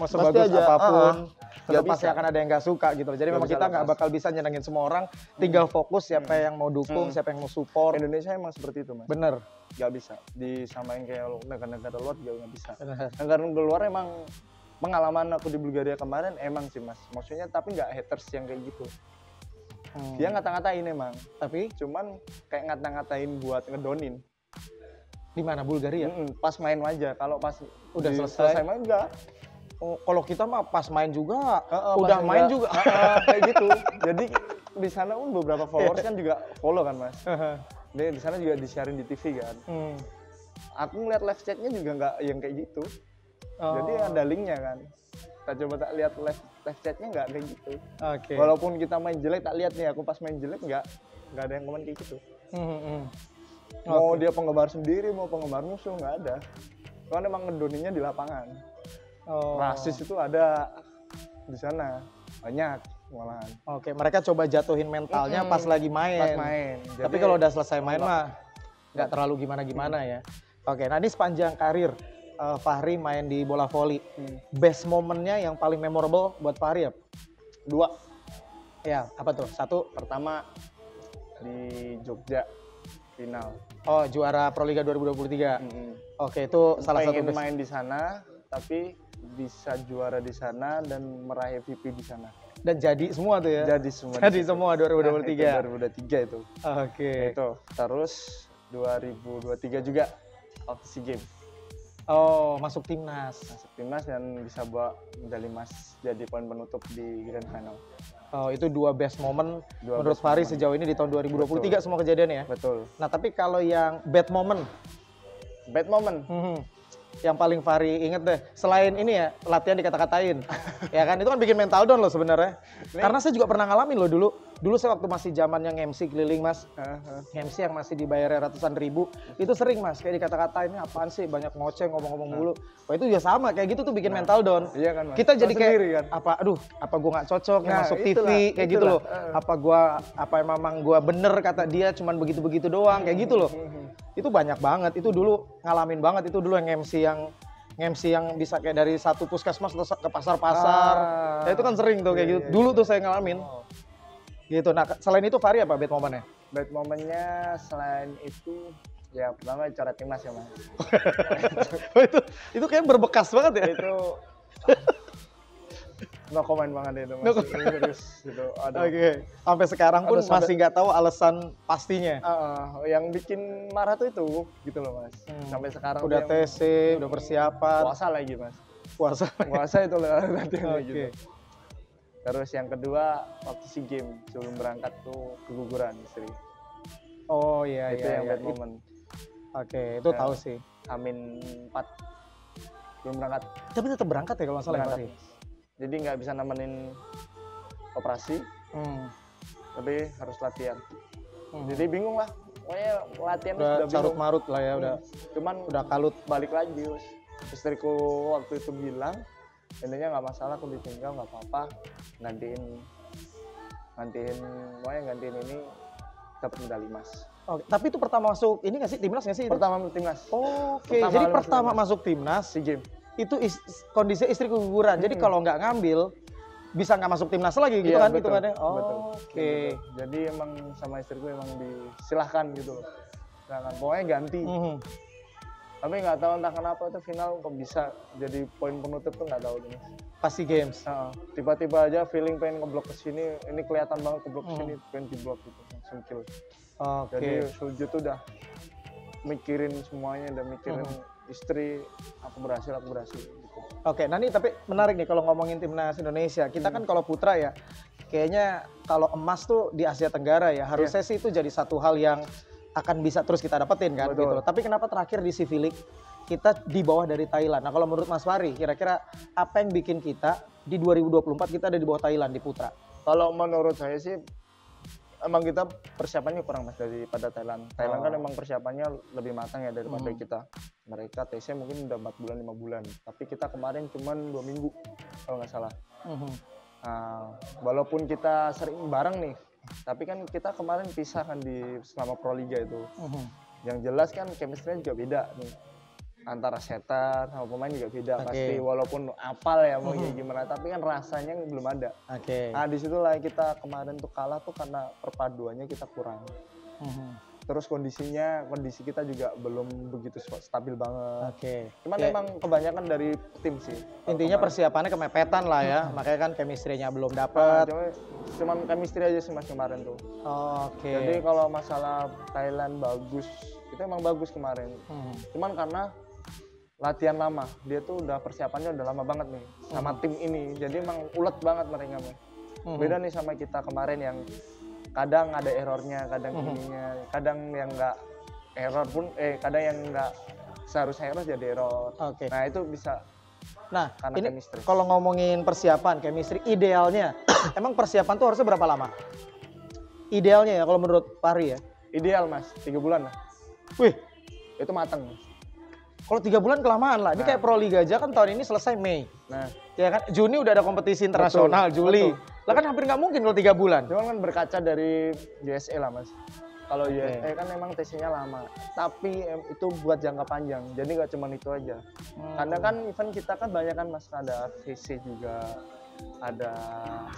Sebagus aja, apapun, tetap nggak pasti bisa. akan ada yang nggak suka gitu. Jadi Nggak memang bisa kita nggak lepas. bakal bisa nyenengin semua orang. Tinggal fokus siapa yang mau dukung, siapa yang mau support. Indonesia emang seperti itu mas. Bener. Nggak bisa disamain kayak negara-negara luar juga nggak bisa. Bener. Negara luar emang pengalaman aku di Bulgaria kemarin emang sih mas. Maksudnya tapi nggak haters yang kayak gitu. Dia ngata-ngatain emang. Tapi Cuman kayak ngata-ngatain buat ngedonin. di mana Bulgaria? Pas main aja. Kalau pas Udah selesai main enggak. Oh, kalau kita mah pas main juga, Pas udah main enggak. juga. Kayak gitu. Jadi di sana pun beberapa followers kan juga follow kan mas. Di sana juga disiarin di TV kan. Aku ngeliat live chatnya juga nggak yang kayak gitu. Jadi ada linknya kan. Kita coba tak lihat live chatnya nggak kayak gitu. Oke. Walaupun kita main jelek tak lihat nih. Aku pas main jelek nggak ada yang komen kayak gitu. Mau dia penggemar sendiri mau penggemar musuh nggak ada. Kan emang ngedoninnya di lapangan. Rasis itu ada di sana banyak malahan. Oke, mereka coba jatuhin mentalnya pas lagi main. Pas main. Tapi Jadi, kalau udah selesai main mah nggak terlalu gimana-gimana ya. Oke, nah ini sepanjang karir Fahri main di bola voli. Best momennya yang paling memorable buat Fahri apa? 2. Ya, apa tuh? 1. Pertama di Jogja final. Oh, juara Proliga 2023. Oke, itu salah satu Pengen best. main di sana tapi bisa juara di sana dan meraih VP di sana. Dan jadi semua tuh ya. Jadi semua. Jadi semua 2023. Nah, itu 2023 itu. Oke. Itu. Terus 2023 juga waktu SEA Games. Oh, masuk timnas. Masuk timnas dan bisa bawa medali emas jadi poin penutup di grand final. Oh, itu 2 best moment Dua menurut best Fahri moment. sejauh ini di tahun 2023 semua kejadian ya. Betul. Nah, tapi kalau yang bad moment, Bad moment. yang paling Fahri inget deh, selain ini ya, latihan dikata-katain. Ya kan, itu kan bikin mental down loh sebenarnya. Karena saya juga pernah ngalamin loh dulu. Dulu saya waktu masih zaman yang MC keliling mas, MC yang masih dibayar ratusan ribu, itu sering mas, kayak dikata-katain, ini apaan sih, banyak ngoceh, ngomong-ngomong mulu. Wah itu juga sama, kayak gitu tuh bikin mental down. Iya kan mas. Kita jadi Tahu kayak, sendiri, kan? apa gua nggak cocok, Nah, masuk TV, itulah, kayak gitu itulah. loh. Apa memang gua bener kata dia, cuman begitu-begitu doang, kayak gitu loh. Itu banyak banget, itu dulu ngalamin banget, itu dulu yang MC yang bisa kayak dari satu puskesmas ke pasar-pasar. Ya itu kan sering tuh kayak gitu. Dulu tuh saya ngalamin. Gitu. Nah, selain itu Fahri apa bad momennya? Bad momennya selain itu ya pertama cara timnas ya mas. itu kayak berbekas banget ya. Itu no comment banget itu mas. Serius itu. Oke. Sampai sekarang pun masih nggak tahu alasan pastinya. Yang bikin marah tuh itu gitu loh mas. Sampai sekarang Udah TC, udah persiapan. Puasa lagi mas. Puasa Itu lah latihannya Oke. gitu. Terus yang kedua waktu SEA Games sebelum berangkat tuh keguguran istri. Oh iya Itu iya. yang iya. bad moment. Oke, itu tahu sih. Amin 4 belum berangkat. Tapi tetap berangkat ya kalau nggak salah ya Berangkat. Fahri. Jadi nggak bisa nemenin operasi, tapi harus latihan. Jadi bingung lah. Pokoknya latihan Udah sudah carut bingung. marut lah ya, Cuman udah kalut. balik lagi. Istriku waktu itu bilang, intinya nggak masalah aku ditinggal nggak apa-apa, gantiin ini dapat medali emas. Oke, tapi itu pertama masuk ini nggak sih timnas nggak sih? Itu? Pertama timnas. Oke, jadi pertama masuk timnas SEA Games. itu kondisi istri keguguran. Jadi kalau nggak ngambil bisa nggak masuk timnas lagi gitu Iya, kan betul, hitungannya. betul. Oke. Jadi emang sama istriku emang disilahkan gitu loh. Silahkan, pokoknya ganti. Tapi nggak tahu entah kenapa itu final kok bisa jadi poin penutup tuh nggak tahu nih. Pasti games. Tiba-tiba aja feeling pengen ngeblok ke sini, ini kelihatan banget keblok ke sini, pengen diblok gitu, langsung kill. Jadi Suju tuh udah mikirin semuanya, udah mikirin istri, aku berhasil gitu. Oke, nah ini tapi menarik nih kalau ngomongin timnas Indonesia. Kita kan kalau putra ya, kayaknya kalau emas tuh di Asia Tenggara ya, harusnya sih itu jadi satu hal yang akan bisa terus kita dapetin kan. Betul. Gitu loh. Tapi kenapa terakhir di Civilik kita di bawah dari Thailand? Nah kalau menurut Mas Fahri, kira-kira apa yang bikin kita di 2024 kita ada di bawah Thailand di putra? Kalau menurut saya sih, emang kita persiapannya kurang mas daripada Thailand. Thailand kan emang persiapannya lebih matang ya daripada kita. Mereka TC mungkin udah 4 bulan 5 bulan, tapi kita kemarin cuman 2 minggu kalau nggak salah. Walaupun kita sering bareng nih, tapi kan kita kemarin pisah kan selama Proliga itu. Yang jelas kan chemistry-nya juga beda nih. Antara setter sama pemain juga beda pasti, walaupun apal ya mau kayak gimana, tapi kan rasanya belum ada. Nah disitulah kita kemarin tuh kalah tuh karena perpaduannya kita kurang. Terus kondisi kita juga belum begitu stabil banget. Cuman memang kebanyakan dari tim sih. Intinya persiapannya kemepetan lah ya, makanya kan chemistry-nya belum dapet. Cuman chemistry aja sih mas kemarin tuh. Jadi kalau masalah Thailand bagus, itu emang bagus kemarin. Cuman karena latihan lama, dia tuh udah persiapannya udah lama banget nih sama tim ini. Jadi emang ulet banget mereka nih. Beda nih sama kita kemarin yang kadang ada errornya, kadang ininya, kadang yang nggak error pun, kadang yang nggak seharusnya error jadi error. Nah itu bisa. Nah ini kalau ngomongin persiapan chemistry, idealnya emang persiapan tuh harusnya berapa lama? Idealnya ya kalau menurut Fahri ya? Ideal mas, 3 bulan lah. Wih, itu matang mas. Kalau 3 bulan kelamaan lah. Ini kayak Proliga aja kan tahun ini selesai Mei. Ya kan Juni udah ada kompetisi internasional, Juli. Lah kan hampir nggak mungkin kalau 3 bulan. Cuman kan berkaca dari USA lah mas. Kalau USA kan memang tesnya lama, tapi itu buat jangka panjang. Jadi nggak cuma itu aja. Karena kan event kita kan banyak kan mas, ada VC juga, ada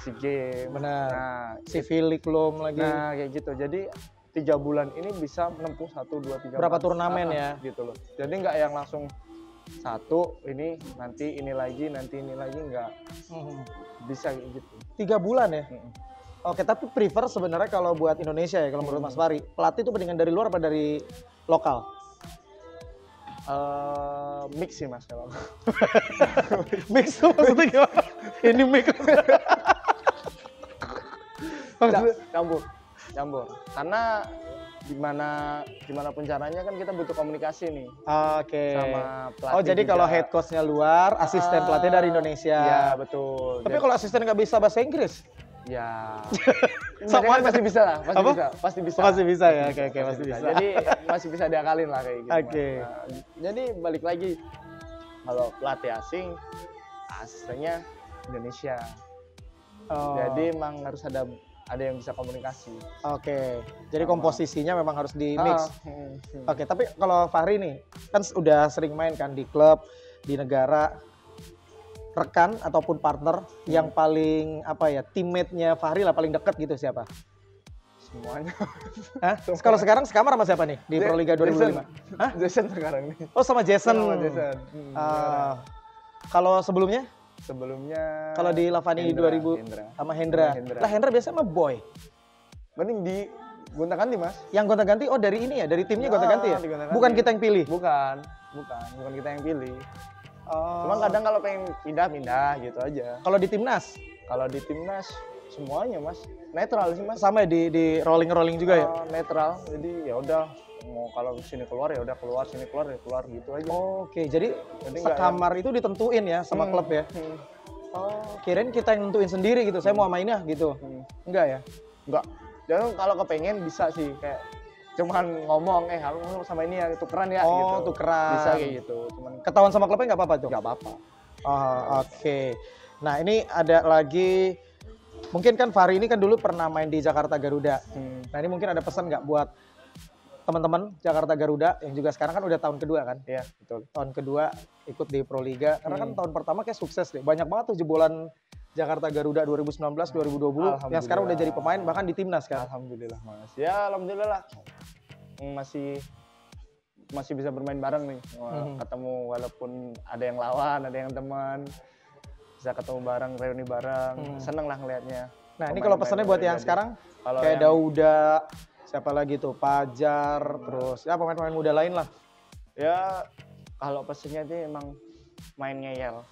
SEA Games. Benar. Nah, si Filik belum lagi. Nah kayak gitu. Jadi 3 bulan ini bisa menempuh 1, 2, 3, berapa turnamen ya? Gitu loh. Jadi nggak yang langsung satu ini nanti ini lagi nggak bisa gitu. 3 bulan ya? Oke, tapi prefer sebenarnya kalau buat Indonesia ya kalau menurut Mas Fahri, pelatih itu mendingan dari luar apa dari lokal? Mix sih mas kalau. Mix tuh maksudnya gimana? Ini mix. Campur. Karena gimana pun caranya kan kita butuh komunikasi nih. Sama pelatih. Oh jadi kalau head coach-nya luar, asisten pelatih dari Indonesia. Iya betul. Tapi kalau asisten nggak bisa bahasa Inggris? Ya. Sama pasti bisa lah, pasti bisa. Pasti bisa ya, oke, pasti bisa. Jadi masih bisa diakalin lah kayak gitu. Nah, jadi balik lagi, kalau pelatih asing, asistennya Indonesia. Jadi emang harus ada yang bisa komunikasi. Jadi komposisinya memang harus di mix. Tapi kalau Fahri nih, kan udah sering main kan di klub, di negara, rekan ataupun partner yang paling teammate-nya Fahri lah paling deket gitu siapa? Semuanya. Kalau sekarang sekamar sama siapa nih di Proliga 2005? Jason sekarang nih. Oh sama Jason. Kalau sebelumnya? Sebelumnya kalau di Lavani 2000 sama Hendra. Lah Hendra biasanya sama Boy. Mending di gonta-ganti mas. Yang gonta-ganti dari ini ya, dari timnya gonta-ganti ya? Bukan kita yang pilih? Bukan kita yang pilih. Cuma kadang kalau pengen pindah gitu aja. Kalau di timnas? Kalau di timnas semuanya mas, netral sih mas. Sama ya di rolling juga ya? Netral, jadi ya udah mau kalau sini keluar ya udah keluar, sini keluar ya keluar gitu aja. Jadi sekamar itu ditentuin ya sama klub ya? Kirain kita yang nentuin sendiri gitu, saya mau mainnya gitu. Enggak ya? Enggak. Jadi kalau kepengen bisa sih kayak cuman ngomong harus sama ini ya tukeran ya gitu. Tukeran. Bisa kayak gitu. Cuman ketahuan sama klubnya nggak apa-apa tuh? Nggak apa-apa. Nah ini ada lagi, mungkin kan Fahri ini kan dulu pernah main di Jakarta Garuda. Nah ini mungkin ada pesan nggak buat teman-teman Jakarta Garuda yang juga sekarang kan udah tahun kedua kan? Iya betul. Tahun kedua ikut di Proliga. Karena kan tahun pertama kayak sukses deh. Banyak banget tuh jebolan Jakarta Garuda 2019, 2020 yang sekarang udah jadi pemain bahkan di timnas kan. Alhamdulillah mas. Ya alhamdulillah masih bisa bermain bareng nih. Ketemu walaupun ada yang lawan, ada yang teman. Bisa ketemu bareng, reuni bareng. Seneng lah ngelihatnya. Nah ini kalau pesannya buat yang sekarang kayak Dauda, siapa lagi tuh, Pajar, terus ya pemain-pemain muda lain lah. Ya kalau pesannya itu emang main ngeyel.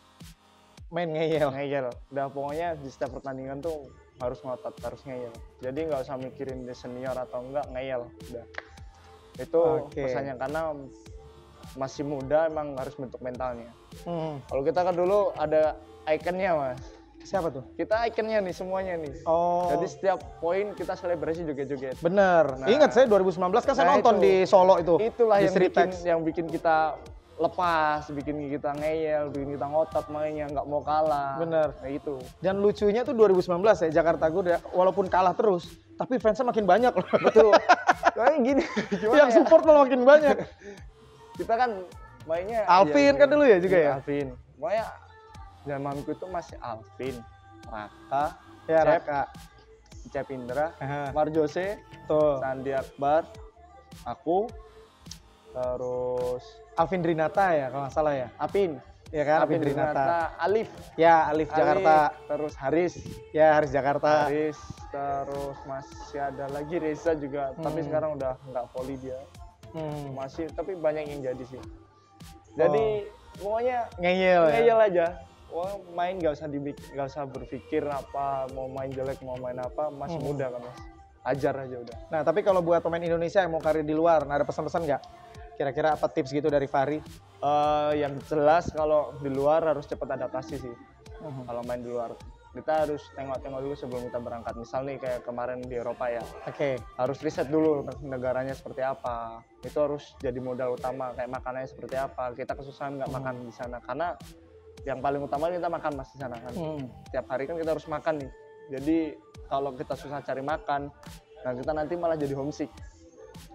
Udah pokoknya di setiap pertandingan tuh harus ngotot, harus ngeyel. Jadi nggak usah mikirin dia senior atau enggak, ngeyel. Udah. Itu pesannya karena masih muda emang harus bentuk mentalnya. Kalau kita kan dulu ada ikonnya mas. Siapa tuh? Kita ikonnya nih semuanya nih. Jadi setiap poin kita selebrasi joget-joget. Bener. Ingat saya 2019 kan saya nonton di Solo itu. Itulah yang bikin kita lepas, bikin kita ngeyel, bikin kita ngotot mainnya, nggak mau kalah. Bener. Kayak gitu. Dan lucunya tuh 2019 ya, Jakarta Good ya, walaupun kalah terus, tapi fansnya makin banyak loh. Betul. Soalnya gini, gimana Yang ya? support malah makin banyak. Kita kan mainnya Alvin kan dulu ya juga ya? Alvin. Pokoknya zamanku itu masih Alvin, Raka, Ya, Cep, Raka. Cep Indra, Aha. Marjose, Tuh. Sandi Akbar, aku, terus Alvin Drinata ya kalau nggak salah ya. Apin. Ya kan, Alvin Drinata. Alif. Ya, Alif Jakarta. Terus Haris. Ya, Haris Jakarta. Haris, terus masih ada lagi Reza juga, tapi sekarang udah nggak volley dia. Masih, tapi banyak yang jadi sih. Jadi pokoknya Ngeyel ya. ngeyel aja. Wah, main nggak usah berpikir apa mau main jelek mau main apa, masih muda kan mas. Ajar aja udah. Nah, tapi kalau buat pemain Indonesia yang mau karir di luar, nah ada pesan-pesan nggak? Kira-kira apa tips gitu dari Fahri? Yang jelas kalau di luar harus cepat adaptasi sih. Kalau main di luar, kita harus tengok-tengok dulu sebelum kita berangkat. Misal nih kayak kemarin di Eropa ya, Oke. harus riset dulu negaranya seperti apa. Itu harus jadi modal utama. Kayak makanannya seperti apa. Kita kesusahan nggak makan di sana karena yang paling utama kita makan mas di sana kan. Tiap hari kan kita harus makan nih. Jadi kalau kita susah cari makan, nah kita nanti malah jadi homesick.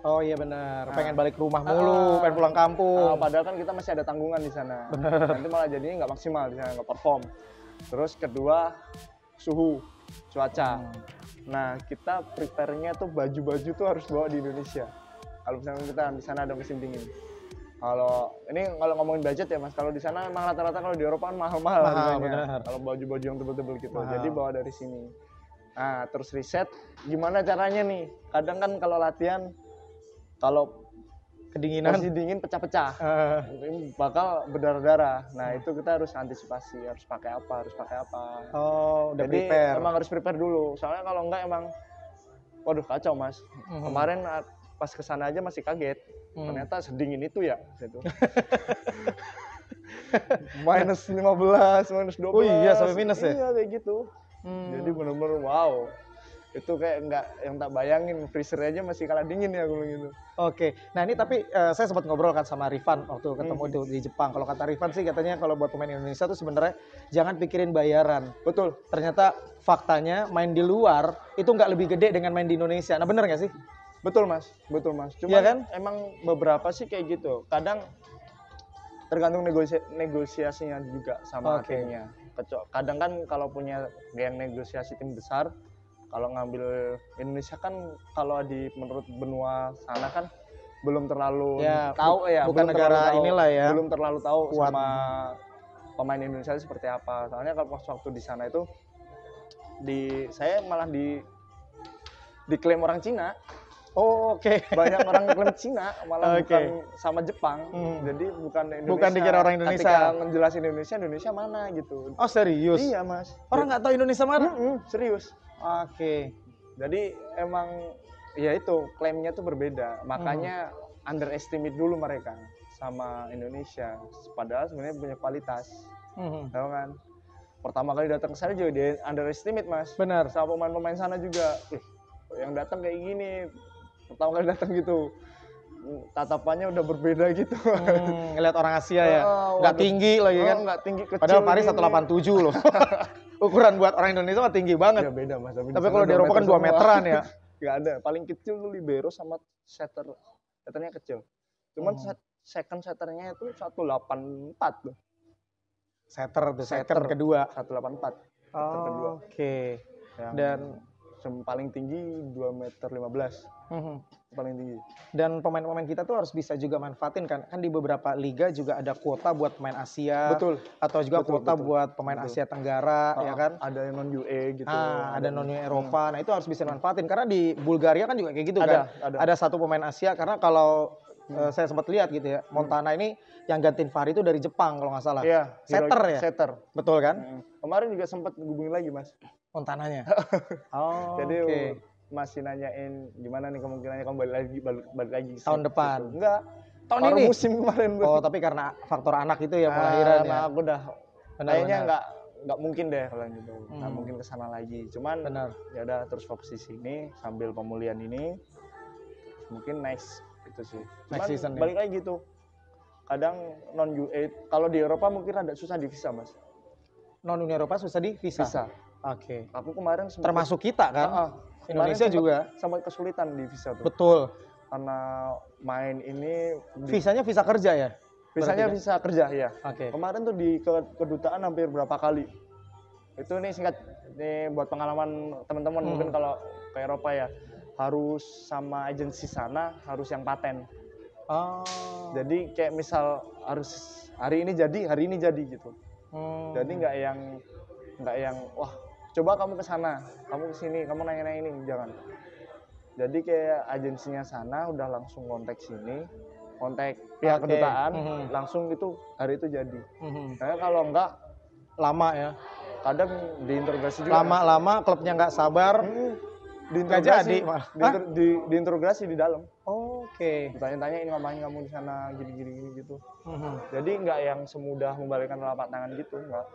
Oh iya benar, pengen balik ke rumah mulu, pengen pulang kampung. Padahal kan kita masih ada tanggungan di sana. Nanti malah jadinya nggak maksimal di sana, nggak perform. Terus kedua, suhu, cuaca. Nah kita prepare-nya tuh baju-baju tuh harus bawa di Indonesia. Kalau misalnya kita di sana ada musim dingin. Kalau ngomongin budget ya mas, kalau di sana emang rata-rata kalau di Eropa kan mahal-mahal harganya. Kalau baju-baju yang tebel-tebel gitu, jadi bawa dari sini. Nah terus riset, gimana caranya nih? Kadang kan kalau latihan, kalau Kedinginan. posisi dingin pecah-pecah, bakal berdarah-darah. Nah itu kita harus antisipasi, harus pakai apa. Oh, udah Jadi prepare. emang harus prepare dulu. Soalnya kalau enggak emang, waduh kacau mas. Kemarin pas kesana aja masih kaget. Ternyata sedingin itu ya. Gitu. minus 15, minus 12. Oh iya, sampai minus ya? Iya kayak gitu. Jadi bener-bener wow. Itu kayak enggak yang tak bayangin, freezer aja masih kalah dingin ya kalau gitu. Oke, nah ini tapi saya sempat ngobrol kan sama Rifan waktu ketemu itu di Jepang. Kalau kata Rifan sih katanya kalau buat pemain Indonesia tuh sebenarnya jangan pikirin bayaran. Betul. Ternyata faktanya main di luar itu nggak lebih gede dengan main di Indonesia. Nah bener nggak sih? Betul mas. Cuma Iya kan? emang beberapa sih kayak gitu. Kadang tergantung negosiasinya juga sama akhirnya. Kadang kan kalau punya yang negosiasi tim besar, kalau ngambil Indonesia kan kalau menurut benua sana kan belum terlalu tahu ya, bukan negara inilah ya. Belum terlalu tahu kuat sama pemain Indonesia seperti apa. Soalnya kalau waktu di sana itu saya malah diklaim orang Cina. Oh, oke. Banyak orang klaim Cina malah bukan sama Jepang. Jadi bukan Indonesia. Bukan dikira orang Indonesia. Ketika ngejelasin Indonesia mana gitu. Oh serius? Iya mas. Orang nggak tahu Indonesia mana? Serius. Oke. Jadi emang ya itu klaimnya tuh berbeda. Makanya underestimate dulu mereka sama Indonesia. Padahal sebenarnya punya kualitas. Tahu kan? Pertama kali datang ke sana juga dia underestimate mas. Benar. Sama pemain-pemain sana juga. Yang datang kayak gini. Pertama kali datang gitu, tatapannya udah berbeda gitu. Ngeliat orang Asia ya, nggak tinggi lagi kan? Nggak tinggi, kecil. Padahal Paris 187 loh. Ukuran buat orang Indonesia mah tinggi banget. Ya beda mas. Tapi kalau di Eropa kan 2 meteran ya. Nggak ada. Paling kecil tuh libero sama setter. Setternya kecil. Cuman second setternya itu 184 tuh. Setter kedua. 184. Oh, oke. Dan paling tinggi 2,15 m. Paling tinggi. Dan pemain-pemain kita tuh harus bisa juga manfaatin kan di beberapa liga juga ada kuota buat pemain Asia. Betul. Atau juga kuota buat pemain Asia Tenggara ya kan. Ada yang non UE gitu. Ada non UE Eropa. Nah itu harus bisa manfaatin karena di Bulgaria kan juga kayak gitu kan. Ada satu pemain Asia karena kalau saya sempat lihat gitu ya, Montana ini yang gantiin Fahri itu dari Jepang kalau nggak salah. Iya. Setter ya. Setter. Betul kan? Kemarin juga sempat hubungin lagi mas. Montananya. Oh. Jadi masih nanyain gimana nih kemungkinannya kamu balik lagi tahun depan. Enggak. Tahun ini musim kemarin. Oh, tapi karena faktor anak itu ya pelahiran ya. Aku udah kayaknya nggak mungkin deh kalau gitu. Nggak mungkin kesana lagi. Cuman ya udah terus fokus di sini sambil pemulihan ini. Mungkin next itu sih. Cuman next season balik lagi gitu. kadang non U8. Kalau di Eropa mungkin ada susah di visa, Mas. Non Uni Eropa susah di visa. Visa. Oke. Aku kemarin Termasuk kita kan? Indonesia juga sempat kesulitan di visa tuh. Betul. Karena main ini Visanya visa kerja ya? visanya visa kerja ya. Oke. Kemarin tuh di kedutaan hampir berapa kali. Itu nih singkat nih buat pengalaman teman-teman mungkin kalau ke Eropa ya harus sama agensi sana harus yang paten. Oh. Jadi kayak misal harus hari ini jadi gitu. Jadi nggak yang wah coba kamu ke sana, kamu ke sini, kamu nanya-nanya ini, jangan. Jadi kayak agensinya sana udah langsung kontak sini, kontak pihak kedutaan, langsung itu hari itu jadi. Karena kalau enggak lama ya. Kadang diinterogasi juga. Lama-lama klubnya nggak sabar. Diinterogasi, diinterogasi di dalam. Oke. Ditanya-tanya ini ngapain kamu di sana gini gitu. Jadi nggak yang semudah membalikkan telapak tangan gitu, nggak.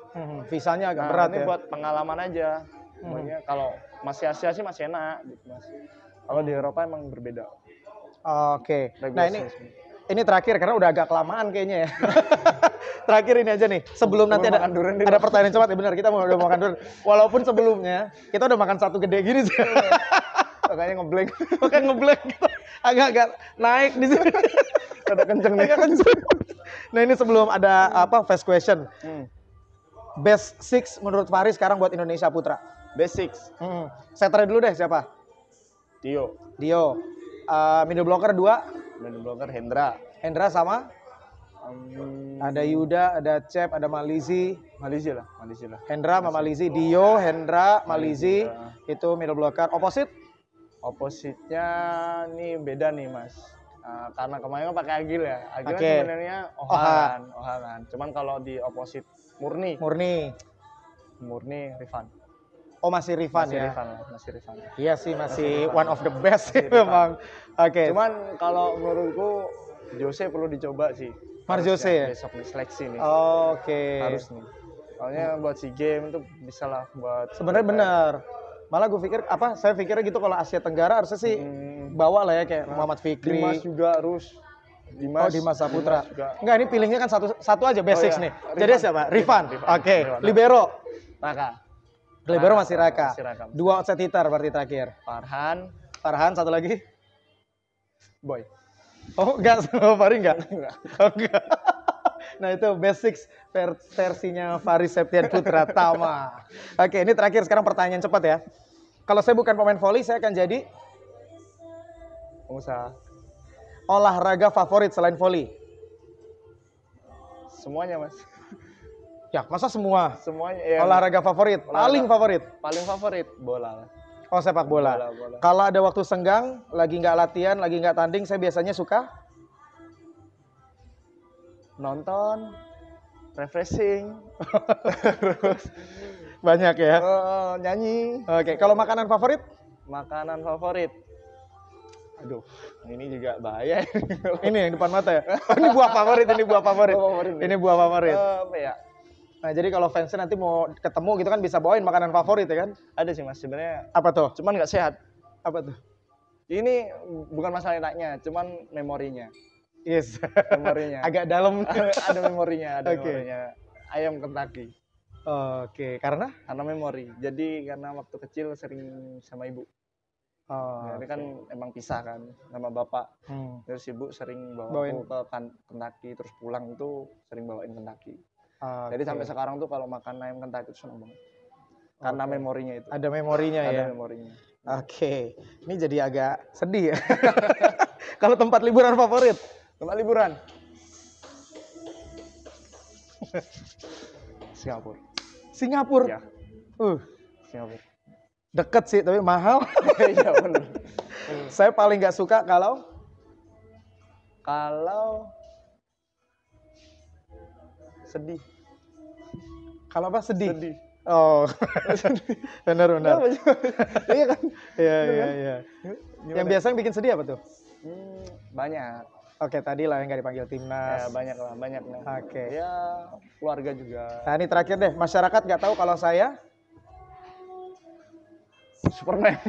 Visanya agak berat ini ya. buat pengalaman aja. Makanya kalau masih Asia sih masih enak gitu, Mas. Kalau di Eropa emang berbeda. Oke. Nah ini terakhir karena udah agak kelamaan kayaknya ya. Terakhir ini aja nih. Sebelum nanti ada pertanyaan cepat ya benar kita udah makan durian. Walaupun sebelumnya kita udah makan satu gede gini sih. Makanya ngeblank. Makanya ngeblank gitu. Agak-agak naik di sini. Ada kenceng nih. Nah ini sebelum ada fast question. Best 6 menurut Fahri sekarang buat Indonesia Putra. Best 6. Setter dulu deh siapa? Dio. Middle blocker 2. Middle blocker Hendra sama? Ada Yuda, ada Cep, ada Malizi lah. Hendra sama Malizi. Dio, Hendra, Malizi. Itu middle blocker. Opposite-nya nih beda nih, Mas. Karena kemarin pakai Agil ya. Agil sebenarnya Ohan. Cuman kalau di opposite murni Rifan. Oh masih Rifan ya? Masih Rifan. Iya sih masih one of the best sih memang. Oke. Cuman kalau menurutku Jose perlu dicoba sih. Jose ya? Besok nih seleksi nih. Oke. Harus nih. Soalnya buat SEA Games itu bisa lah buat. Sebenarnya benar. Malah gue pikir saya pikirnya gitu kalau Asia Tenggara harusnya sih bawa lah ya kayak Muhammad Fikri. Dimas juga harus. Dimas Saputra. Enggak ini pilihnya kan satu aja basics nih. Jadi siapa? Rifan. Oke. Libero. Libero masih Raka. 2 outside hitter berarti terakhir. Farhan satu lagi. Boy. Oh enggak sama Fahri enggak? Enggak. Nah itu basics versinya Fahri Septian Putra Tama. Oke ini terakhir sekarang pertanyaan cepat ya. Kalau saya bukan pemain voli saya akan jadi pengusaha. Olahraga favorit selain voli? Semuanya Mas. Ya masa semua? Semuanya. Ya, olahraga favorit? Paling favorit bola. Oh sepak bola. Kalau ada waktu senggang, lagi nggak latihan, lagi nggak tanding, saya biasanya suka nonton, refreshing, banyak ya. Nyanyi. Oke. Kalau makanan favorit? Aduh, ini juga bahaya. Ini yang depan mata ya. Ini buah favorit. Ini buah favorit. Apa ya? Nah, jadi kalau fansnya nanti mau ketemu gitu kan bisa bawain makanan favorit ya kan? Ada sih Mas sebenarnya. Apa tuh? Cuman nggak sehat. Apa tuh? Ini bukan masalah enaknya, cuman memorinya. Yes. Memorinya. Agak dalam. Ada memorinya, memorinya. Ayam Kentucky. Oke, karena memori. Jadi karena waktu kecil sering sama ibu. Jadi kan emang pisah kan sama bapak. Terus ibu sering bawa aku ke Kentucky, terus pulang itu sering bawain Kentucky. Jadi sampai sekarang tuh kalau makan ayam Kentucky itu seneng banget. Karena memorinya itu. Ada memorinya ya. Ada memorinya. Oke. Ini jadi agak sedih ya. Kalau tempat liburan favorit? Tempat liburan? Singapura. Ya. Singapura. Deket sih tapi mahal. Iya benar. Saya paling nggak suka kalau sedih. Kalau apa sedih? Sedih. Oh. benar. Iya kan? Iya. Yang biasa bikin sedih apa tuh? Banyak. Oke, tadi lah yang nggak dipanggil timnas. Ya, banyak lah. Oke. Ya, keluarga juga. Nah, ini terakhir deh. Masyarakat nggak tahu kalau saya Superman.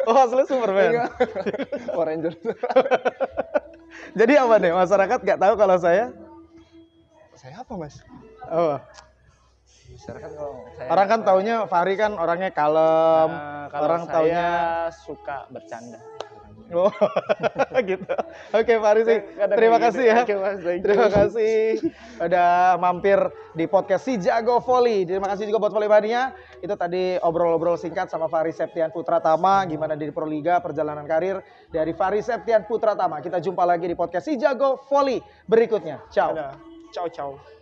Oh, asli Superman. Power Ranger. Jadi apa nih? Masyarakat nggak tahu kalau saya? Saya apa, Mas? Oh, Masyarakat kalau saya orang kan taunya Fahri kan orangnya kalem. kalau orang saya taunya. suka bercanda. Oh, gitu. Oke, Fahri sih. Kadang Terima kayak kasih gitu. ya. Oke, Mas, thank you. Terima kasih udah mampir di podcast Si Jago Volley. Terima kasih juga buat Volley Mania. Itu tadi obrol-obrol singkat sama Fahri Septian Putratama, gimana di Proliga, perjalanan karir dari Fahri Septian Putratama. Kita jumpa lagi di podcast Si Jago Volley berikutnya. Ciao. Ciao, ciao.